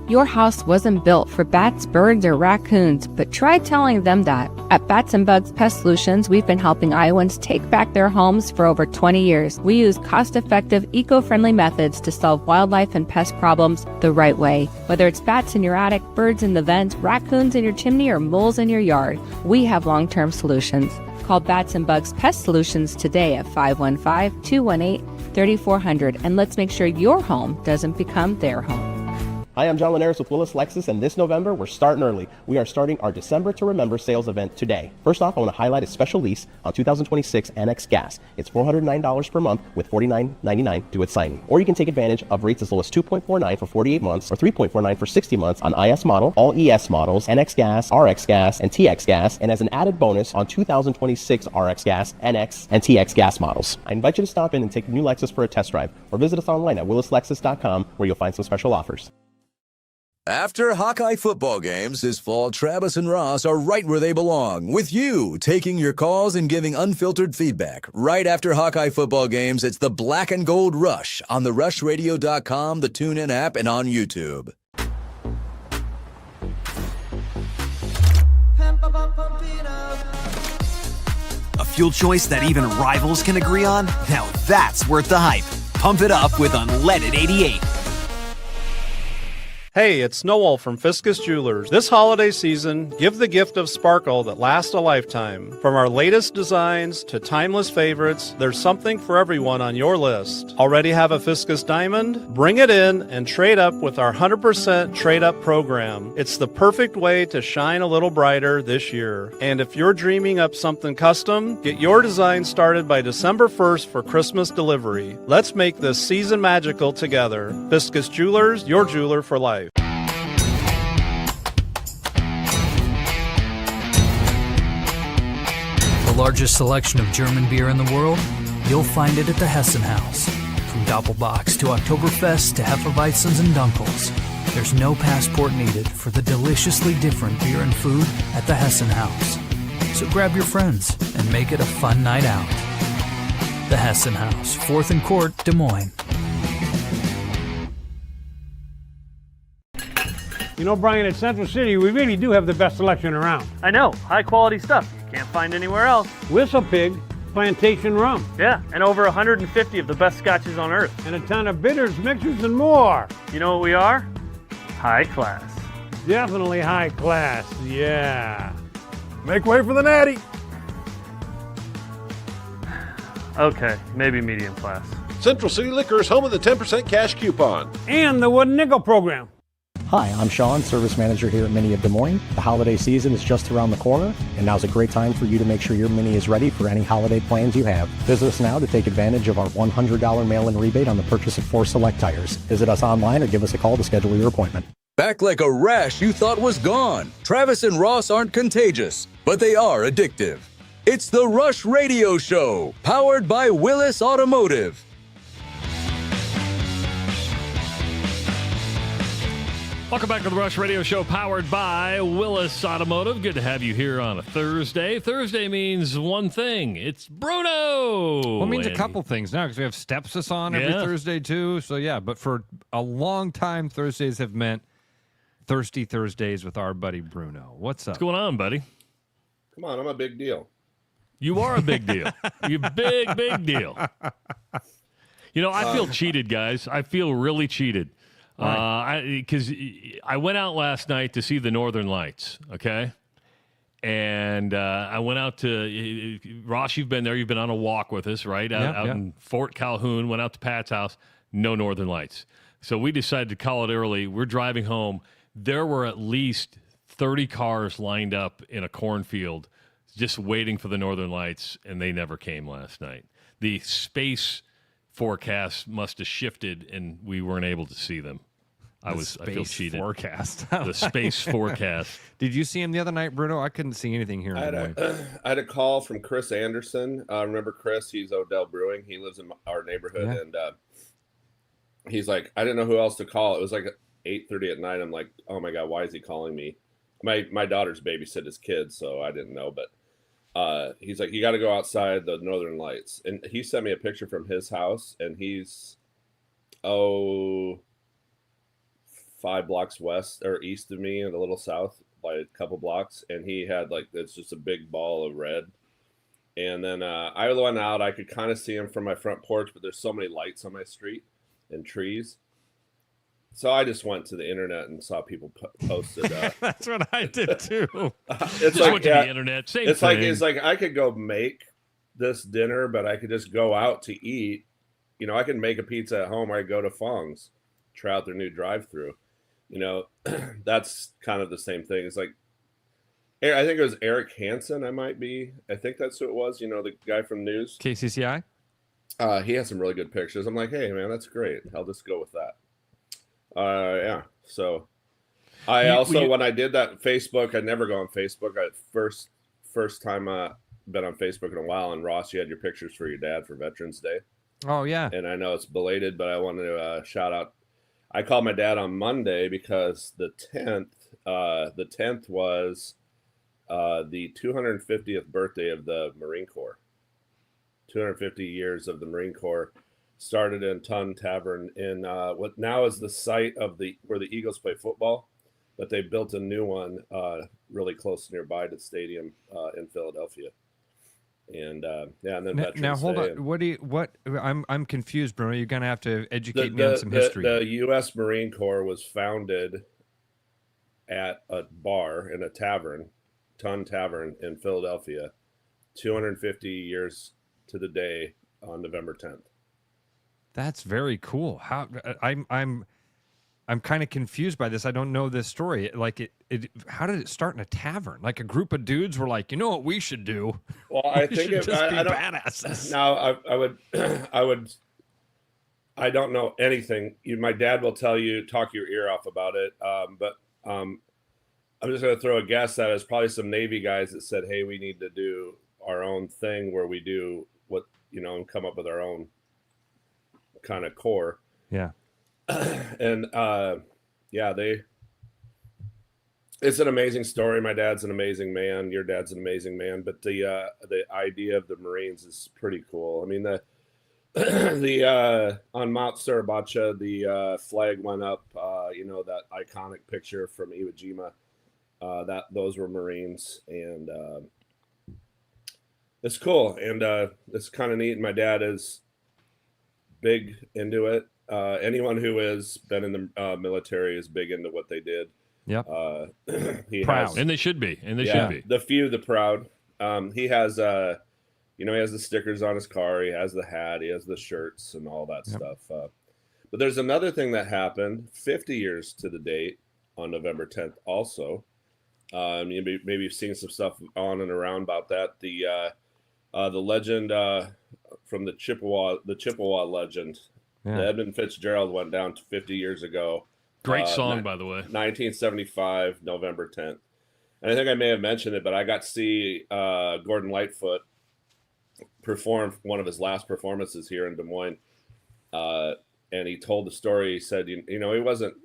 Your house wasn't built for bats, birds, or raccoons, but try telling them that. At Bats and Bugs Pest Solutions, we've been helping Iowans take back their homes for over 20 years. We use cost-effective, eco-friendly methods to solve wildlife and pest problems the right way. Whether it's bats in your attic, birds in the vent, raccoons in your chimney, or moles in your yard, we have long-term solutions. Call Bats and Bugs Pest Solutions today at 515-218-3400, and let's make sure your home doesn't become their home. Hi, I'm John Linares with Willis Lexus, and this November, we're starting early. We are starting our December to Remember sales event today. First off, I want to highlight a special lease on 2026 NX Gas. It's $409 per month with $49.99 due at signing. Or you can take advantage of rates as low as 2.49 for 48 months or 3.49 for 60 months on IS model, all ES models, NX Gas, RX Gas, and TX Gas, and as an added bonus on 2026 RX Gas, NX, and TX Gas models. I invite you to stop in and take a new Lexus for a test drive, or visit us online at willislexus.com, where you'll find some special offers. After Hawkeye football games this fall, Travis and Ross are right where they belong, with you taking your calls and giving unfiltered feedback. Right after Hawkeye football games, it's the Black and Gold Rush on the rushradio.com, the TuneIn app, and on YouTube. A fuel choice that even rivals can agree on? Now that's worth the hype. Pump it up with unleaded 88. Hey, it's Noel from Fiscus Jewelers. This holiday season, give the gift of sparkle that lasts a lifetime. From our latest designs to timeless favorites, there's something for everyone on your list. Already have a Fiscus diamond? Bring it in and trade up with our 100% trade up program. It's the perfect way to shine a little brighter this year. And if you're dreaming up something custom, get your design started by December 1st for Christmas delivery. Let's make this season magical together. Fiscus Jewelers, your jeweler for life. The largest selection of German beer in the world? You'll find it at the Hessen House. From Doppelbocks to Oktoberfest to Hefeweizens and Dunkels, there's no passport needed for the deliciously different beer and food at the Hessen House. So grab your friends and make it a fun night out. The Hessen House, 4th and Court, Des Moines. You know, Brian, at Central City, we really do have the best selection around. I know, high quality stuff you can't find anywhere else. Whistle Pig Plantation Rum. Yeah, and over 150 of the best scotches on earth. And a ton of bitters, mixers, and more. You know what we are? High class. Definitely high class, yeah. Make way for the natty. Okay, maybe medium class. Central City Liquors, home of the 10% cash coupon. And the Wooden Nickel program. Hi, I'm Sean, Service Manager here at Mini of Des Moines. The holiday season is just around the corner, and now's a great time for you to make sure your Mini is ready for any holiday plans you have. Visit us now to take advantage of our $100 mail-in rebate on the purchase of 4 select tires. Visit us online or give us a call to schedule your appointment. Back like a rash you thought was gone. Travis and Ross aren't contagious, but they are addictive. It's the Rush Radio Show, powered by Willis Automotive. Welcome back to the Rush Radio Show, powered by Willis Automotive. Good to have you here on a Thursday. Thursday means one thing. It's Bruno. Well, it means a couple things now because we have Stepsis on every Thursday, too. So, yeah, but for a long time, Thursdays have meant Thirsty Thursdays with our buddy Bruno. What's up? What's going on, buddy? Come on, I'm a big deal. You are a big deal. You big deal. You know, I feel cheated, guys. I feel really cheated. Because I went out last night to see the Northern Lights, okay? And I went out to Ross, you've been there. You've been on a walk with us, right? Out in Fort Calhoun, went out to Pat's house, no Northern Lights. So we decided to call it early. We're driving home. There were at least 30 cars lined up in a cornfield just waiting for the Northern Lights, and they never came last night. The space forecast must have shifted, and we weren't able to see them. I feel cheated. Forecast. The space forecast. Did you see him the other night, Bruno? I couldn't see anything here. I had a call from Chris Anderson. Remember Chris? He's Odell Brewing. He lives in our neighborhood, and he's like, I didn't know who else to call. It was like 8:30 at night. I'm like, oh my god, why is he calling me? My daughter's babysit his kids, so I didn't know, but. He's like, you got to go outside the Northern Lights. And he sent me a picture from his house, and he's, 5 blocks west or east of me and a little south by a couple blocks. And he had it's just a big ball of red. And then I went out, I could kind of see him from my front porch, but there's so many lights on my street and trees. So I just went to the internet and saw people posted. That's what I did too. It's like went to the internet. Same it's thing. It's like I could go make this dinner, but I could just go out to eat. You know, I can make a pizza at home, or I go to Fong's, try out their new drive-through. You know, that's kind of the same thing. It's like I think it was Eric Hansen. I think that's who it was. You know, the guy from News. KCCI. He has some really good pictures. I'm like, hey man, that's great. I'll just go with that. So I when I did that Facebook, I never go on Facebook. First time been on Facebook in a while. And Ross, you had your pictures for your dad for Veterans Day. Oh yeah. And I know it's belated, but I wanted to shout out. I called my dad on Monday because the 10th was the 250th birthday of the Marine Corps. 250 years of the Marine Corps. Started in Ton Tavern in what now is the site of where the Eagles play football, but they built a new one really close nearby to the stadium in Philadelphia. And and then now hold Day on. I'm confused, Bruno. You're gonna have to educate me the, on some the, history. The U.S. Marine Corps was founded at a bar in a tavern, Ton Tavern in Philadelphia, 250 years to the day on November 10th. That's very cool. How I'm kind of confused by this. I don't know this story. Like how did it start in a tavern? Like a group of dudes were like, you know what we should do? Well, I We think should just be I don't, badasses. Now I don't know anything. My dad will tell you, talk your ear off about it. But I'm just going to throw a guess that it's probably some Navy guys that said, hey, we need to do our own thing where we do what, and come up with our own kind of core. Yeah. And it's an amazing story. My dad's an amazing man. Your dad's an amazing man. But the idea of the Marines is pretty cool. I mean, the on Mount Suribacha, the flag went up. That iconic picture from Iwo Jima. Those were Marines, and it's cool, and it's kind of neat. My dad is big into it. Anyone who has been in the military is big into what they did. Yep. Proud, and they should be. Should be. The few, the proud. He has, he has the stickers on his car. He has the hat. He has the shirts and all that stuff. But there's another thing that happened 50 years to the date on November 10th. Also, maybe you've seen some stuff on and around about that. The legend from the Chippewa legend. Yeah. The Edmund Fitzgerald went down 50 years ago. Great song, by the way. 1975, November 10th. And I think I may have mentioned it, but I got to see Gordon Lightfoot perform one of his last performances here in Des Moines. And he told the story. He said,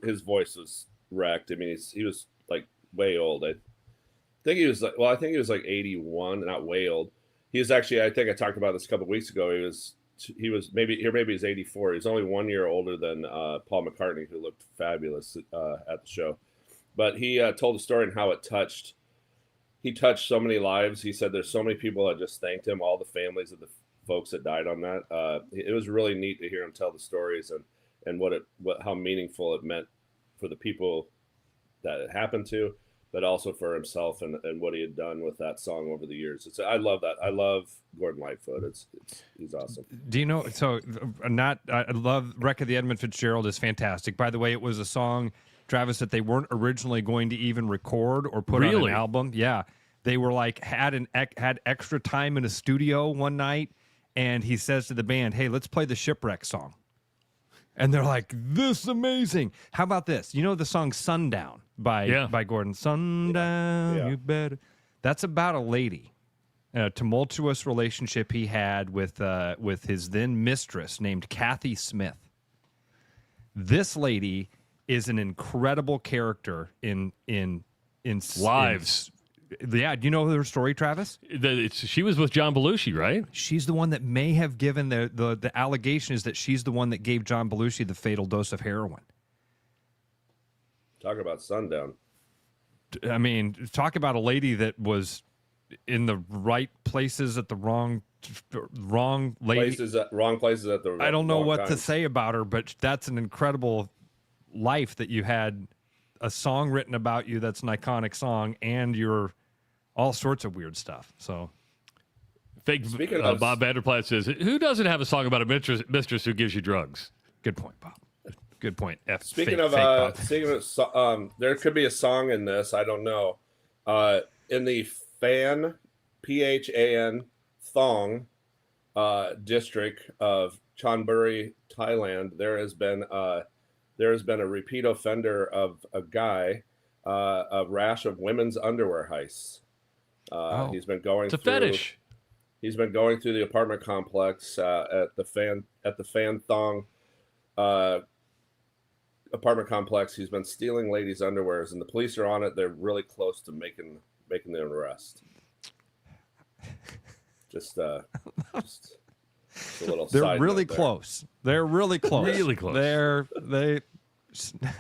his voice was wrecked. I mean, he was like way old. I think he was like 81, not way old. He was actually, I think I talked about this a couple of weeks ago. He was maybe he's 84. He's only 1 year older than Paul McCartney, who looked fabulous at the show. But he told the story and how it touched. He touched so many lives. He said there's so many people that just thanked him, all the families of the folks that died on that. It was really neat to hear him tell the stories and how meaningful it meant for the people that it happened to, but also for himself and what he had done with that song over the years. I love that. I love Gordon Lightfoot. He's awesome. Do you know? So, I love Wreck of the Edmund Fitzgerald is fantastic. By the way, it was a song, Travis, that they weren't originally going to even record or put on an album. Yeah, they were like had extra time in a studio one night, and he says to the band, "Hey, let's play the Shipwreck song." And they're like, "This is amazing." How about this? You know the song "Sundown" by Gordon. Sundown, you better. That's about a lady, a tumultuous relationship he had with his then mistress named Kathy Smith. This lady is an incredible character in Lives. Do you know her story, Travis? She was with John Belushi, right? She's the one that may have given the allegation is that she's the one that gave John Belushi the fatal dose of heroin. Talk about Sundown. I mean, talk about a lady that was in the right places at the wrong lady. Wrong places at the I don't know what time. to say about her, but that's an incredible life that you had a song written about you that's an iconic song, and you're all sorts of weird stuff. So, Speaking of Bob Vanderplaat says, "Who doesn't have a song about a mistress who gives you drugs?" Good point, Bob. Good point. Speaking of, there could be a song in this. I don't know. In the Phan, Phan Thong district of Chonburi, Thailand, there has been a repeat offender of a guy, a rash of women's underwear heists. He's been going. It's a fetish. He's been going through the apartment complex at the Phan Thong apartment complex. He's been stealing ladies' underwears, and the police are on it. They're really close to making the arrest. Just a little. They're really close. They're really close. Really close.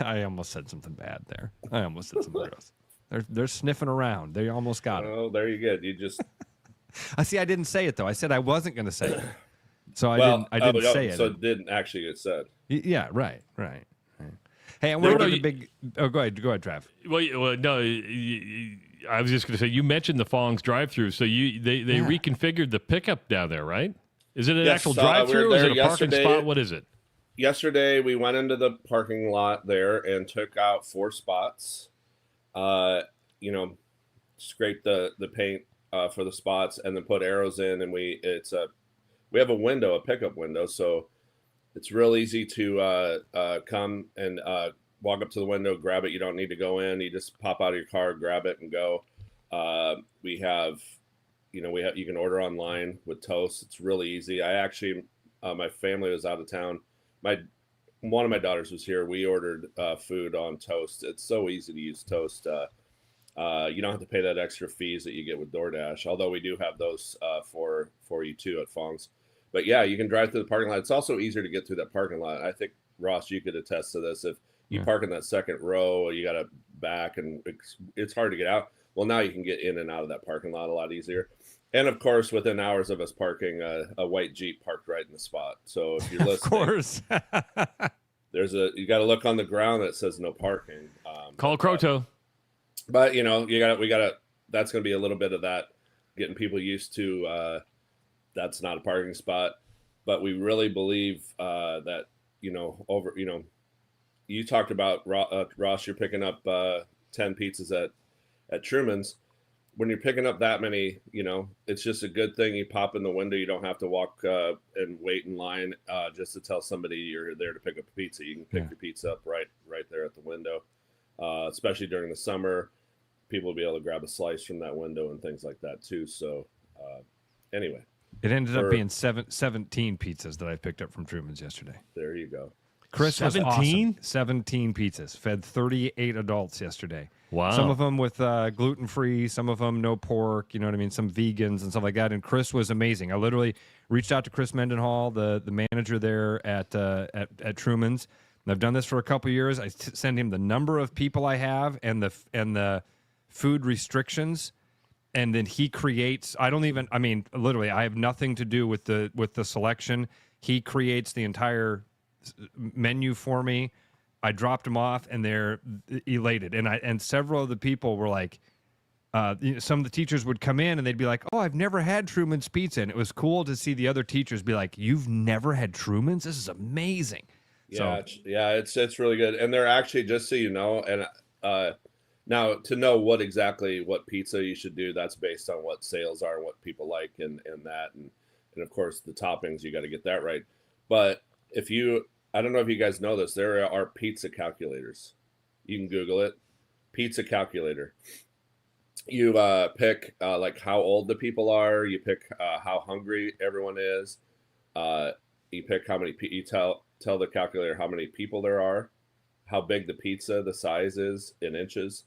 I almost said something bad there. I almost said something gross. They're sniffing around. They almost got it. Oh, there you go. You just I see. I didn't say it though. I said I wasn't going to say it, so I Well, didn't say it. So it didn't actually get said. Yeah, right. Hey, I want to give a big. Oh, go ahead, Trav. Well, no. I was just going to say you mentioned the Fong's drive-through, so they reconfigured the pickup down there, right? Is it an actual drive-through? Is it a parking spot? What is it? Yesterday, we went into the parking lot there and took out 4 spots. Scraped the paint for the spots, and then put arrows in. And we have a pickup window, so it's real easy to come and walk up to the window, grab it. You don't need to go in. You just pop out of your car, grab it, and go. We have you can order online with Toast. It's really easy. I actually, my family was out of town. One of my daughters was here. We ordered food on Toast. It's so easy to use Toast. You don't have to pay that extra fees that you get with DoorDash, although we do have those for you too at Fong's. But yeah, you can drive through the parking lot. It's also easier to get through that parking lot. I think, Ross, you could attest to this. If you park in that second row, you got to back, and it's hard to get out. Well, now you can get in and out of that parking lot a lot easier. And of course, within hours of us parking, a white Jeep parked right in the spot. So if you're listening, of course, you got to look on the ground that says no parking. Call Croto. But that's going to be a little bit of that, getting people used to that's not a parking spot. But we really believe that, you talked about, Ross, you're picking up 10 pizzas at Truman's. When you're picking up that many, it's just a good thing. You pop in the window. You don't have to walk and wait in line just to tell somebody you're there to pick up a pizza. You can pick your pizza up right there at the window, especially during the summer. People will be able to grab a slice from that window and things like that too. So anyway. It ended up being 17 pizzas that I picked up from Truman's yesterday. There you go. Chris 17? was awesome. 17 pizzas. Fed 38 adults yesterday. Wow. Some of them with gluten-free, some of them no pork, you know what I mean, some vegans and stuff like that. And Chris was amazing. I literally reached out to Chris Mendenhall, the manager there at Truman's. And I've done this for a couple years. I send him the number of people I have and the food restrictions. And then he creates, literally, I have nothing to do with the selection. He creates the entire menu for me. I dropped them off, and they're elated. And several of the people were like, some of the teachers would come in, and they'd be like, "Oh, I've never had Truman's Pizza," and it was cool to see the other teachers be like, "You've never had Truman's? This is amazing." Yeah, it's really good, and they're actually, just so you know, and now to know what pizza you should do, that's based on what sales are and what people like, and of course the toppings, you got to get that right. But I don't know if you guys know this, there are pizza calculators. You can Google it. Pizza calculator. You pick like how old the people are. You pick how hungry everyone is. You pick how many. You tell the calculator how many people there are, how big the pizza, the size is in inches,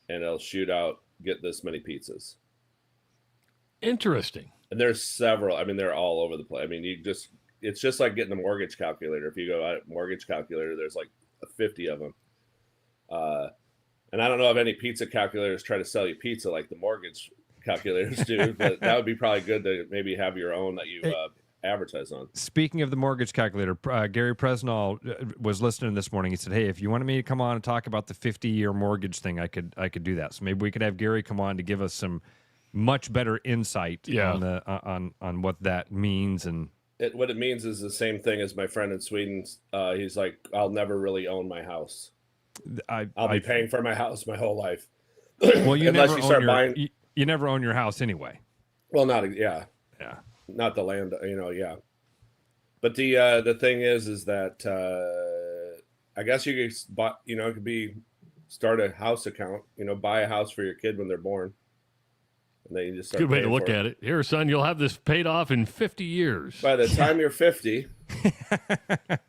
and it'll shoot out, get this many pizzas. Interesting. And there's several. I mean, they're all over the place. I mean, it's just like getting a mortgage calculator. If you go at mortgage calculator, there's like 50 of them. And I don't know if any pizza calculators try to sell you pizza like the mortgage calculators do, but that would be probably good to maybe have your own that you advertise on. Speaking of the mortgage calculator, Gary Presnall was listening this morning. He said, "Hey, if you wanted me to come on and talk about the 50-year mortgage thing, I could do that. So maybe we could have Gary come on to give us some much better insight on what that means." And what it means is the same thing as my friend in Sweden. He's like, "I'll never really own my house. I'll be paying for my house my whole life." Well, you unless never you start buying. You never own your house anyway. Well, not not the land, But the thing is that I guess you could buy, it could be start a house account. Buy a house for your kid when they're born. And then you just start. Good way to look at it. Here, son, you'll have this paid off in 50 years. By the time you're 50,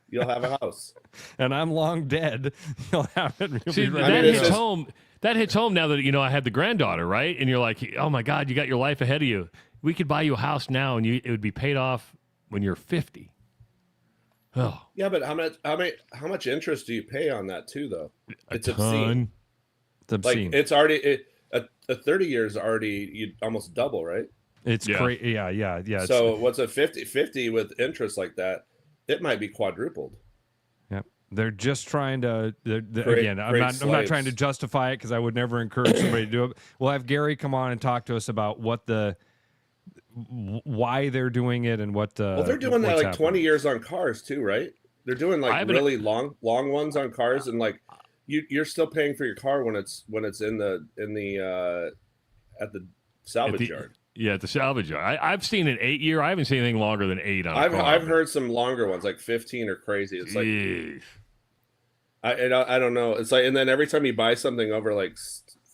you'll have a house. And I'm long dead. You'll have it. See, that hits home. That hits home now that I had the granddaughter, right? And you're like, oh my God, you got your life ahead of you. We could buy you a house now, and it would be paid off when you're 50. Oh, yeah, but how much interest do you pay on that too, though? It's ton. Obscene. It's obscene. Like it's already a 30 years already, you almost double, right? It's crazy. Yeah. So what's a 50-50 with interest like that? It might be quadrupled. Yep. They're just trying to. Create I'm not slaves. trying to justify it because I would never encourage somebody to do it. We'll have Gary come on and talk to us about why they're doing it and what. Well, they're doing that like happening. 20 years on cars too, right? They're doing like really long ones on cars, and like you're still paying for your car when it's in the at the salvage yard. Yeah, at the salvage yard. I've seen an 8-year. I haven't seen anything longer than 8 on a car. I've heard some longer ones, like 15 are crazy. It's like I don't know. It's like, and then every time you buy something over like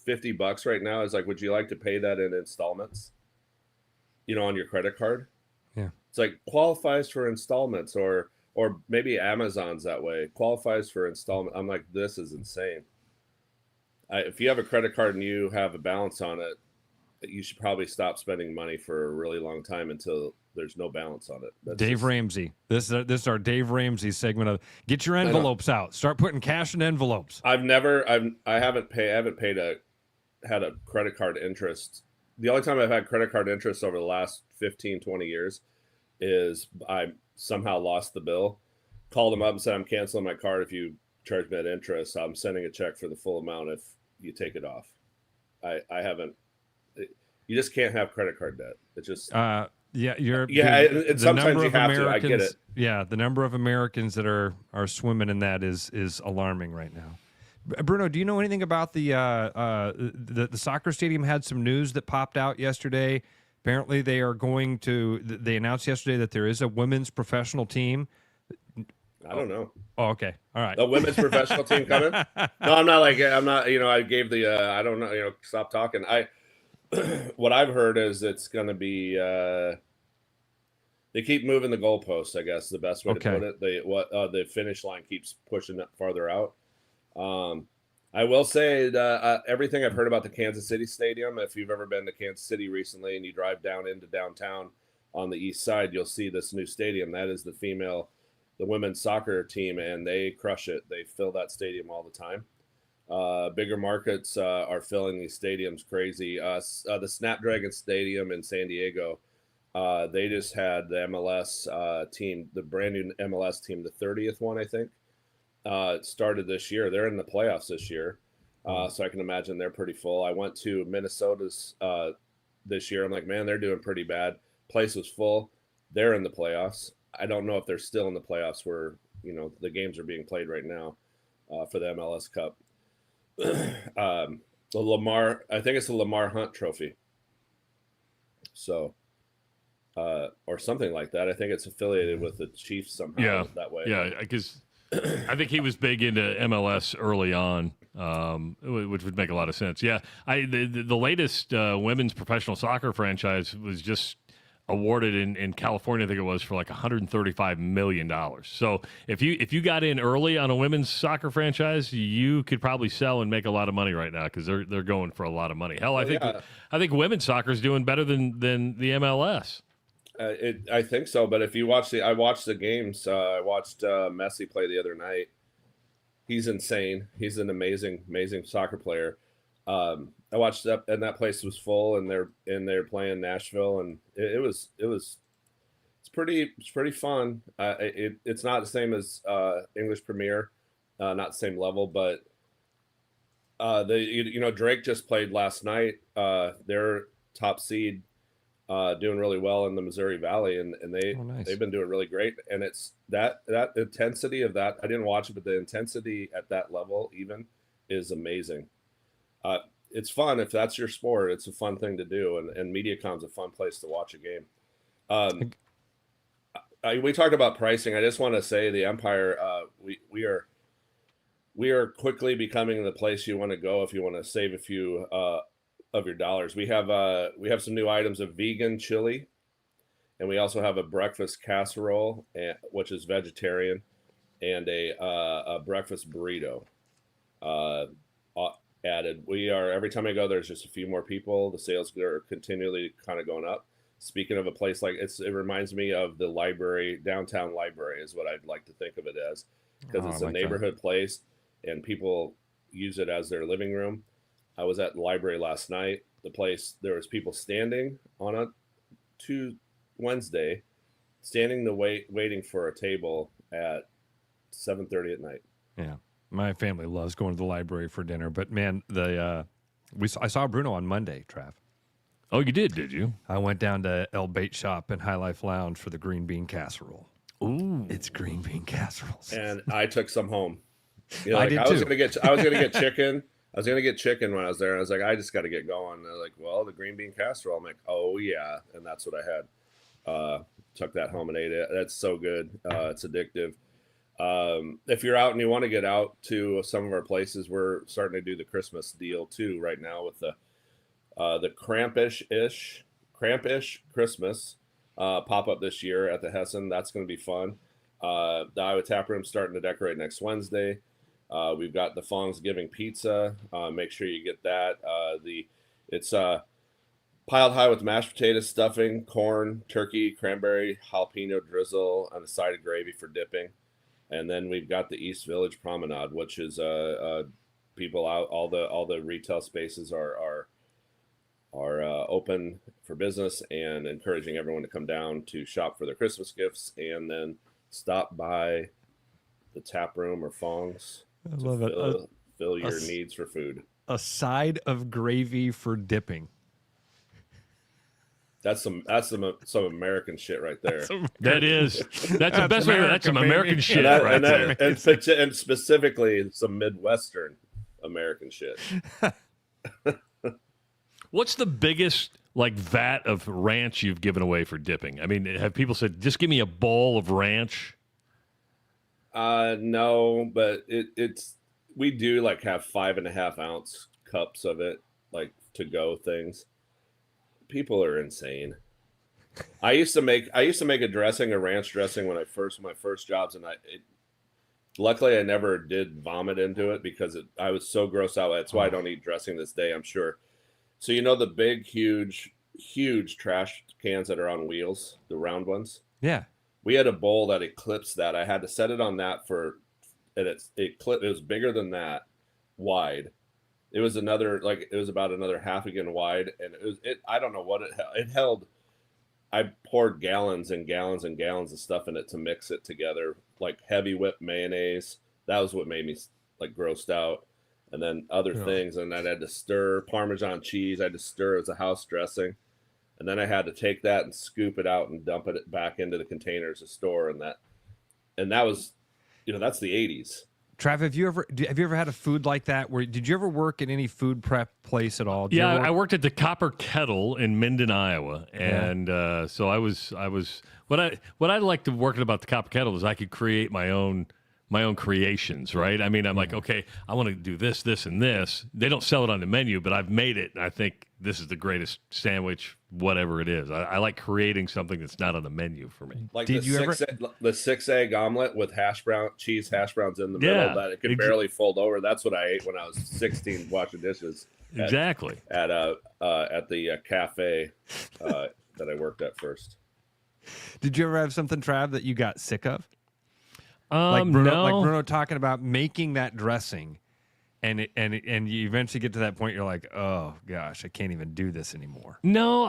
$50 right now, it's like, would you like to pay that in installments? On your credit card. Yeah, it's like qualifies for installments, or maybe Amazon's that way. Qualifies for installment. I'm like, this is insane. If you have a credit card and you have a balance on it, you should probably stop spending money for a really long time until there's no balance on it. That's Dave Ramsey. This is our Dave Ramsey segment of get your envelopes out. Start putting cash in envelopes. I haven't had a credit card interest. The only time I've had credit card interest over the last 15, 20 years is I somehow lost the bill, called them up and said, I'm canceling my card if you charge me that interest. I'm sending a check for the full amount if you take it off. I haven't. You just can't have credit card debt. It's just sometimes you have to. I get it. Yeah, the number of Americans that are swimming in that is alarming right now. Bruno, do you know anything about the soccer stadium? Had some news that popped out yesterday. Apparently, they announced yesterday that there is a women's professional team. I don't know. Oh, okay. All right. A women's professional team coming? No, I'm not. I gave the. I don't know. Stop talking. What I've heard is it's going to be. They keep moving the goalposts. I guess the best way to put it. The finish line keeps pushing it farther out. I will say that everything I've heard about the Kansas City Stadium, if you've ever been to Kansas City recently and you drive down into downtown on the east side, you'll see this new stadium. That is the women's soccer team, and they crush it. They fill that stadium all the time. Bigger markets are filling these stadiums crazy. The Snapdragon Stadium in San Diego, they just had the MLS team, the brand new MLS team, the 30th one, I think. It started this year. They're in the playoffs this year, so I can imagine they're pretty full. I went to Minnesota's this year. I'm like, man, they're doing pretty bad. Place was full. They're in the playoffs. I don't know if they're still in the playoffs where the games are being played right now for the MLS Cup. The Lamar, I think it's the Lamar Hunt Trophy. So, or something like that. I think it's affiliated with the Chiefs somehow that way. Yeah, because I think he was big into MLS early on, which would make a lot of sense. Yeah, the latest women's professional soccer franchise was just awarded in California, I think it was, for like $135 million. So if you got in early on a women's soccer franchise, you could probably sell and make a lot of money right now because they're going for a lot of money. Hell, I think women's soccer is doing better than the MLS. I think so, but if you watch I watched the games. I watched Messi play the other night. He's insane. He's an amazing soccer player. I watched that, and that place was full, and they're playing Nashville, and it's pretty fun. It's not the same as English Premier, not the same level, but Drake just played last night. Their top seed. Doing really well in the Missouri Valley, and they've been doing really great. And it's that intensity of that. I didn't watch it, but the intensity at that level even is amazing. It's fun if that's your sport. It's a fun thing to do, and MediaCom's a fun place to watch a game. We talked about pricing. I just want to say the Empire. We are quickly becoming the place you want to go if you want to save a few of your dollars. We have some new items of vegan chili, and we also have a breakfast casserole, which is vegetarian, and a breakfast burrito added. Every time I go, there's just a few more people. The sales are continually kind of going up. Speaking of a place like it reminds me of the library, downtown library is what I'd like to think of it as, because it's a neighborhood place and people use it as their living room. I was at the library last night. The place, there was people standing on Wednesday, waiting for a table at 7:30 at night. Yeah, my family loves going to the library for dinner. But man, I saw Bruno on Monday, Trav. Oh, you did you? I went down to El Bait Shop and High Life Lounge for the green bean casserole. Ooh, it's green bean casseroles, and I took some home. You know, I like did I was too. gonna get chicken. I was gonna get chicken when I was there. And I was like, I just got to get going. And they're like, well, the green bean casserole. I'm like, oh yeah, and that's what I had. Took that home and ate it. That's so good. It's addictive. If you're out and you want to get out to some of our places, we're starting to do the Christmas deal too right now with the Crampish Christmas pop up this year at the Hessen. That's going to be fun. The Iowa Tap Room starting to decorate next Wednesday. We've got the Fongsgiving pizza. Make sure you get that. It's piled high with mashed potatoes, stuffing, corn, turkey, cranberry, jalapeno drizzle, and a side of gravy for dipping. And then we've got the East Village Promenade, which is people out. All the retail spaces are open for business, and encouraging everyone to come down to shop for their Christmas gifts, and then stop by the tap room or Fongs to fill your needs for food. A side of gravy for dipping. That's some American shit right there. That is. That's the best way. That's some American shit right there. And specifically some Midwestern American shit. What's the biggest vat of ranch you've given away for dipping? I mean, have people said, just give me a bowl of ranch? No, but we do have 5.5 ounce cups of it, to go things. People are insane. I used to make a dressing, a ranch dressing, my first jobs, and luckily I never did vomit into it because I was so grossed out. That's why I don't eat dressing this day, I'm sure. So the big, huge trash cans that are on wheels, the round ones. Yeah. We had a bowl that eclipsed that. I had to set it on that it was bigger than that, wide. It was about another half again wide, and I don't know what it held. I poured gallons and gallons and gallons of stuff in it to mix it together, heavy whipped mayonnaise. That was what made me grossed out. And then other things, and I had to stir Parmesan cheese. I had to stir it as a house dressing, and then I had to take that and scoop it out and dump it back into the containers to store. And that was, that's the 80s. Trav, have you ever had a food like that? Did you ever work in any food prep place at all? Yeah, I worked at the Copper Kettle in Minden, Iowa, and so I was. What I liked to working about the Copper Kettle is I could create my own creations, right? I mean, I'm like, okay, I want to do this, this, and this. They don't sell it on the menu, but I've made it, and I think this is the greatest sandwich, whatever it is. I like creating something that's not on the menu for me. The 6-egg omelet with cheese hash browns in the middle that it could barely fold over. That's what I ate when I was 16 washing dishes. Exactly. At the cafe that I worked at first. Did you ever have something, Trav, that you got sick of? No. Like Bruno talking about making that dressing, and you eventually get to that point. You're like, oh gosh, I can't even do this anymore. No,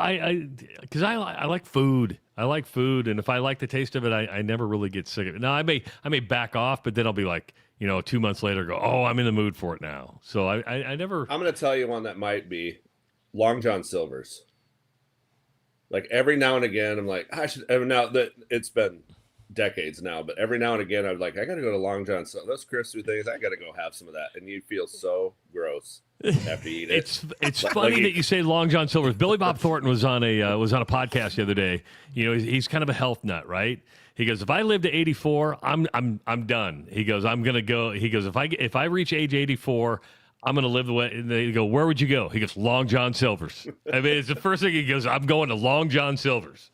because I like food. I like food, and if I like the taste of it, I never really get sick of it. Now I may back off, but then I'll be like, 2 months later, go, oh, I'm in the mood for it now. So I never. I'm going to tell you one that might be Long John Silver's. Every now and again, I'm like, I should. Now that it's been decades now, but every now and again I'm like, I gotta go to Long John. So those crispy things, I gotta go have some of that, and you feel so gross after you eat it. It's funny that you say Long John Silver's. Billy Bob Thornton was on a podcast the other day. He's kind of a health nut, right? He goes, if I live to 84, I'm done. He goes, I'm gonna go. He goes, if I reach age 84, I'm going to live the way. And they go, where would you go? He goes, Long John Silver's. I mean, it's the first thing he goes, I'm going to Long John Silver's.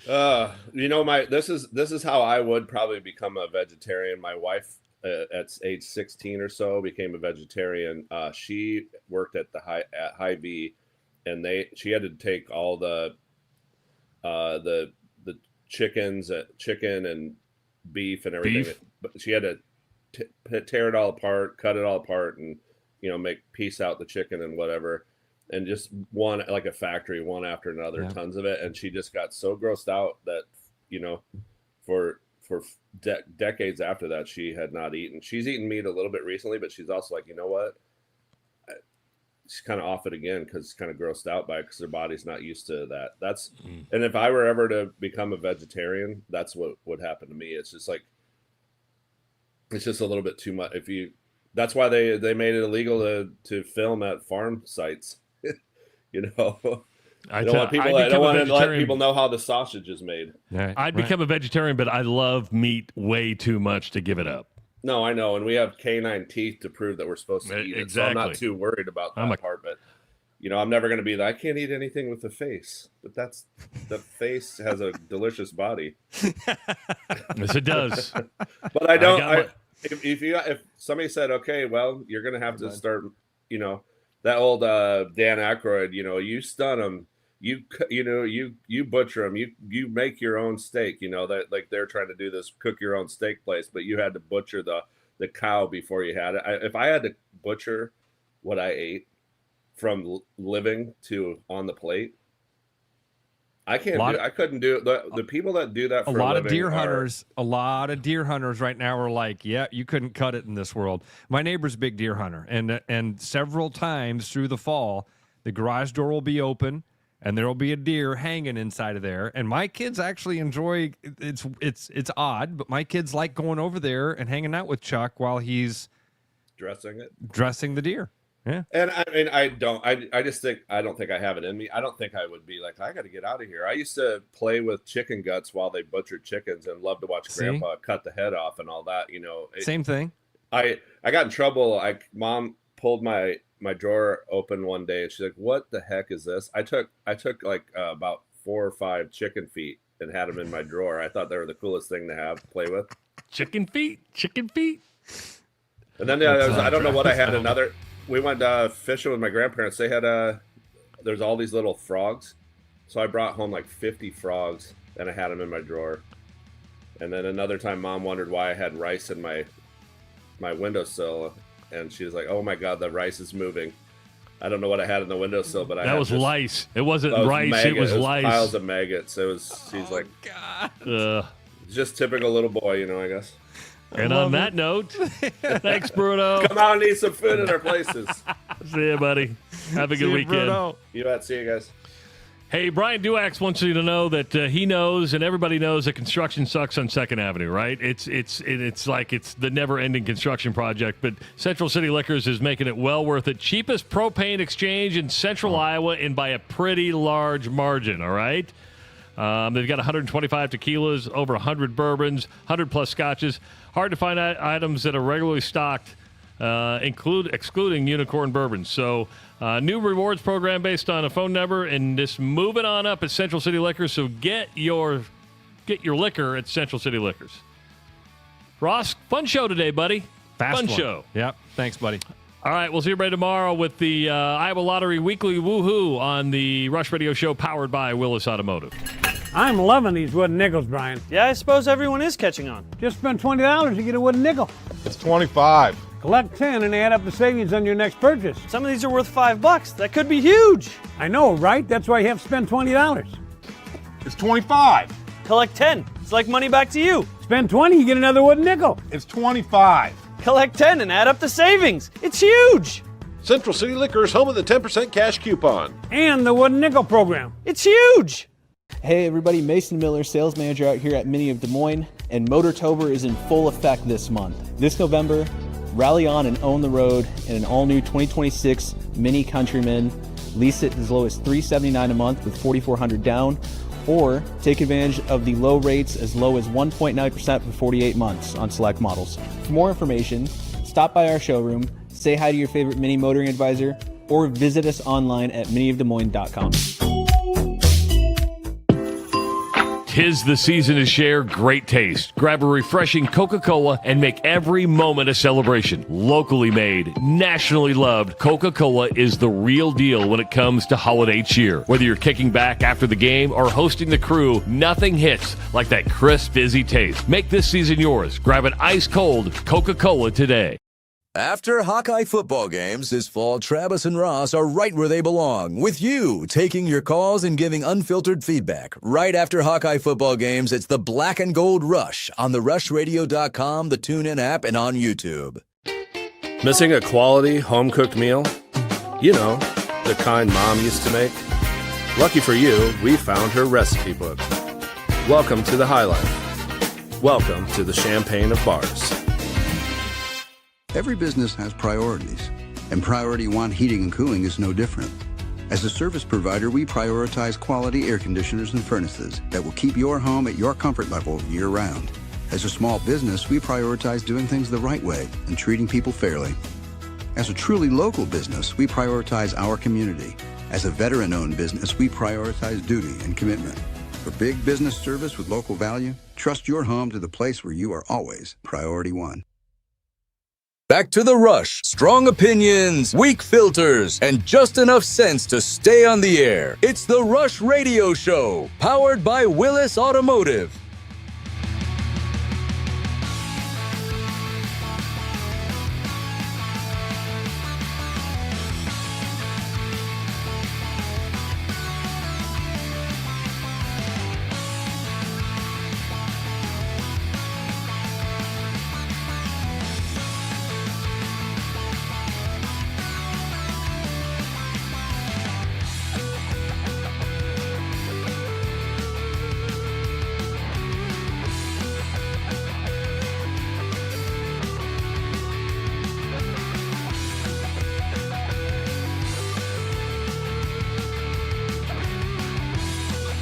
This is how I would probably become a vegetarian. My wife at age 16 or so became a vegetarian. She worked at Hy-Vee, and she had to take all the chicken and beef and everything. But she had to tear it all apart, cut it all apart, and piece out the chicken and whatever. and just one, like a factory, one after another, tons of it. And she just got so grossed out that, for decades after that, she had not eaten. She's eaten meat a little bit recently, but she's also like, you know what? She's kind of off it again because it's kind of grossed out by it because her body's not used to that. And if I were ever to become a vegetarian, that's what would happen to me. It's just like, it's just a little bit too much. That's why they made it illegal to film at farm sites. I don't want to let people know how the sausage is made. I'd become a vegetarian, but I love meat way too much to give it up. No, I know, and we have canine teeth to prove that we're supposed to eat it, so I'm not too worried about that part. But I'm never going to be like, I can't eat anything with the face, but the face has a delicious body. Yes, it does. But I don't. If somebody said, okay, well, you're going to have to start, that old Dan Aykroyd, you stun them. You butcher them. You make your own steak. That like they're trying to do this cook your own steak place, but you had to butcher the cow before you had it. If I had to butcher what I ate from living to on the plate, I couldn't do it. The people that do that for a lot of deer hunters. A lot of deer hunters right now are like, yeah, you couldn't cut it in this world. My neighbor's a big deer hunter, and several times through the fall, the garage door will be open. And there will be a deer hanging inside of there. And my kids actually enjoy it's odd, but my kids like going over there and hanging out with Chuck while he's dressing the deer. Yeah. And I mean, I don't think I have it in me. I don't think I would be like, I got to get out of here. I used to play with chicken guts while they butchered chickens and love to watch Grandpa cut the head off and all that. Same thing. I got in trouble. Mom pulled my drawer open one day and she's like, what the heck is this? I took like about 4 or 5 chicken feet and had them in my drawer. I thought they were the coolest thing to have to play with. Chicken feet. And then I don't know what I had. We went fishing with my grandparents. They had there's all these little frogs. So I brought home like 50 frogs and I had them in my drawer. And then another time Mom wondered why I had rice in my windowsill. And she was like, "Oh my God, the rice is moving." I don't know what I had in the windowsill, but that was lice. It wasn't rice; maggots. it was lice. Piles of maggots. She's like, God. Just typical little boy, I guess. And on that note, thanks, Bruno. Come out and eat some food at our places. See you, buddy. Have a good weekend. Bruno. You bet. See you guys. Hey, Brian Duax wants you to know that he knows and everybody knows that construction sucks on 2nd Avenue, right? It's like it's the never-ending construction project, but Central City Liquors is making it well worth it. Cheapest propane exchange in Central Iowa and by a pretty large margin, all right? They've got 125 tequilas, over 100 bourbons, 100-plus scotches. Hard to find items that are regularly stocked, excluding unicorn bourbons. So new rewards program based on a phone number, and just moving on up at Central City Liquors. So get your liquor at Central City Liquors. Ross, fun show today, buddy. Fun show. Yep. Thanks, buddy. All right, we'll see everybody tomorrow with the Iowa Lottery Weekly Woohoo on the Rush Radio Show powered by Willis Automotive. I'm loving these wooden nickels, Brian. Yeah, I suppose everyone is catching on. Just spend $20 to get a wooden nickel. It's $25. Collect 10 and add up the savings on your next purchase. Some of these are worth $5. That could be huge. I know, right? That's why you have to spend $20. It's $25. Collect 10. It's like money back to you. Spend 20, you get another wooden nickel. It's $25. Collect 10 and add up the savings. It's huge. Central City Liquors, home of the 10% cash coupon. And the wooden nickel program. It's huge. Hey everybody, Mason Miller, sales manager out here at Mini of Des Moines, and Motortober is in full effect this month. This November, rally on and own the road in an all-new 2026 Mini Countryman. Lease it as low as $379 a month with $4,400 down, or take advantage of the low rates as low as 1.9% for 48 months on select models. For more information, stop by our showroom, say hi to your favorite Mini motoring advisor, or visit us online at miniofdesmoines.com. 'Tis the season to share great taste. Grab a refreshing Coca-Cola and make every moment a celebration. Locally made, nationally loved, Coca-Cola is the real deal when it comes to holiday cheer. Whether you're kicking back after the game or hosting the crew, nothing hits like that crisp, fizzy taste. Make this season yours. Grab an ice-cold Coca-Cola today. After Hawkeye football games this fall, Travis and Ross are right where they belong, with you taking your calls and giving unfiltered feedback. Right after Hawkeye football games, it's the Black and Gold Rush on the rushradio.com, the TuneIn app, and on YouTube. Missing a quality home-cooked meal? You know, the kind Mom used to make? Lucky for you, we found her recipe book. Welcome to the High Life. Welcome to the Champagne of Bars. Every business has priorities, and Priority One Heating and Cooling is no different. As a service provider, we prioritize quality air conditioners and furnaces that will keep your home at your comfort level year-round. As a small business, we prioritize doing things the right way and treating people fairly. As a truly local business, we prioritize our community. As a veteran-owned business, we prioritize duty and commitment. For big business service with local value, trust your home to the place where you are always Priority One. Back to the Rush. Strong opinions, weak filters, and just enough sense to stay on the air. It's the Rush Radio Show, powered by Willis Automotive.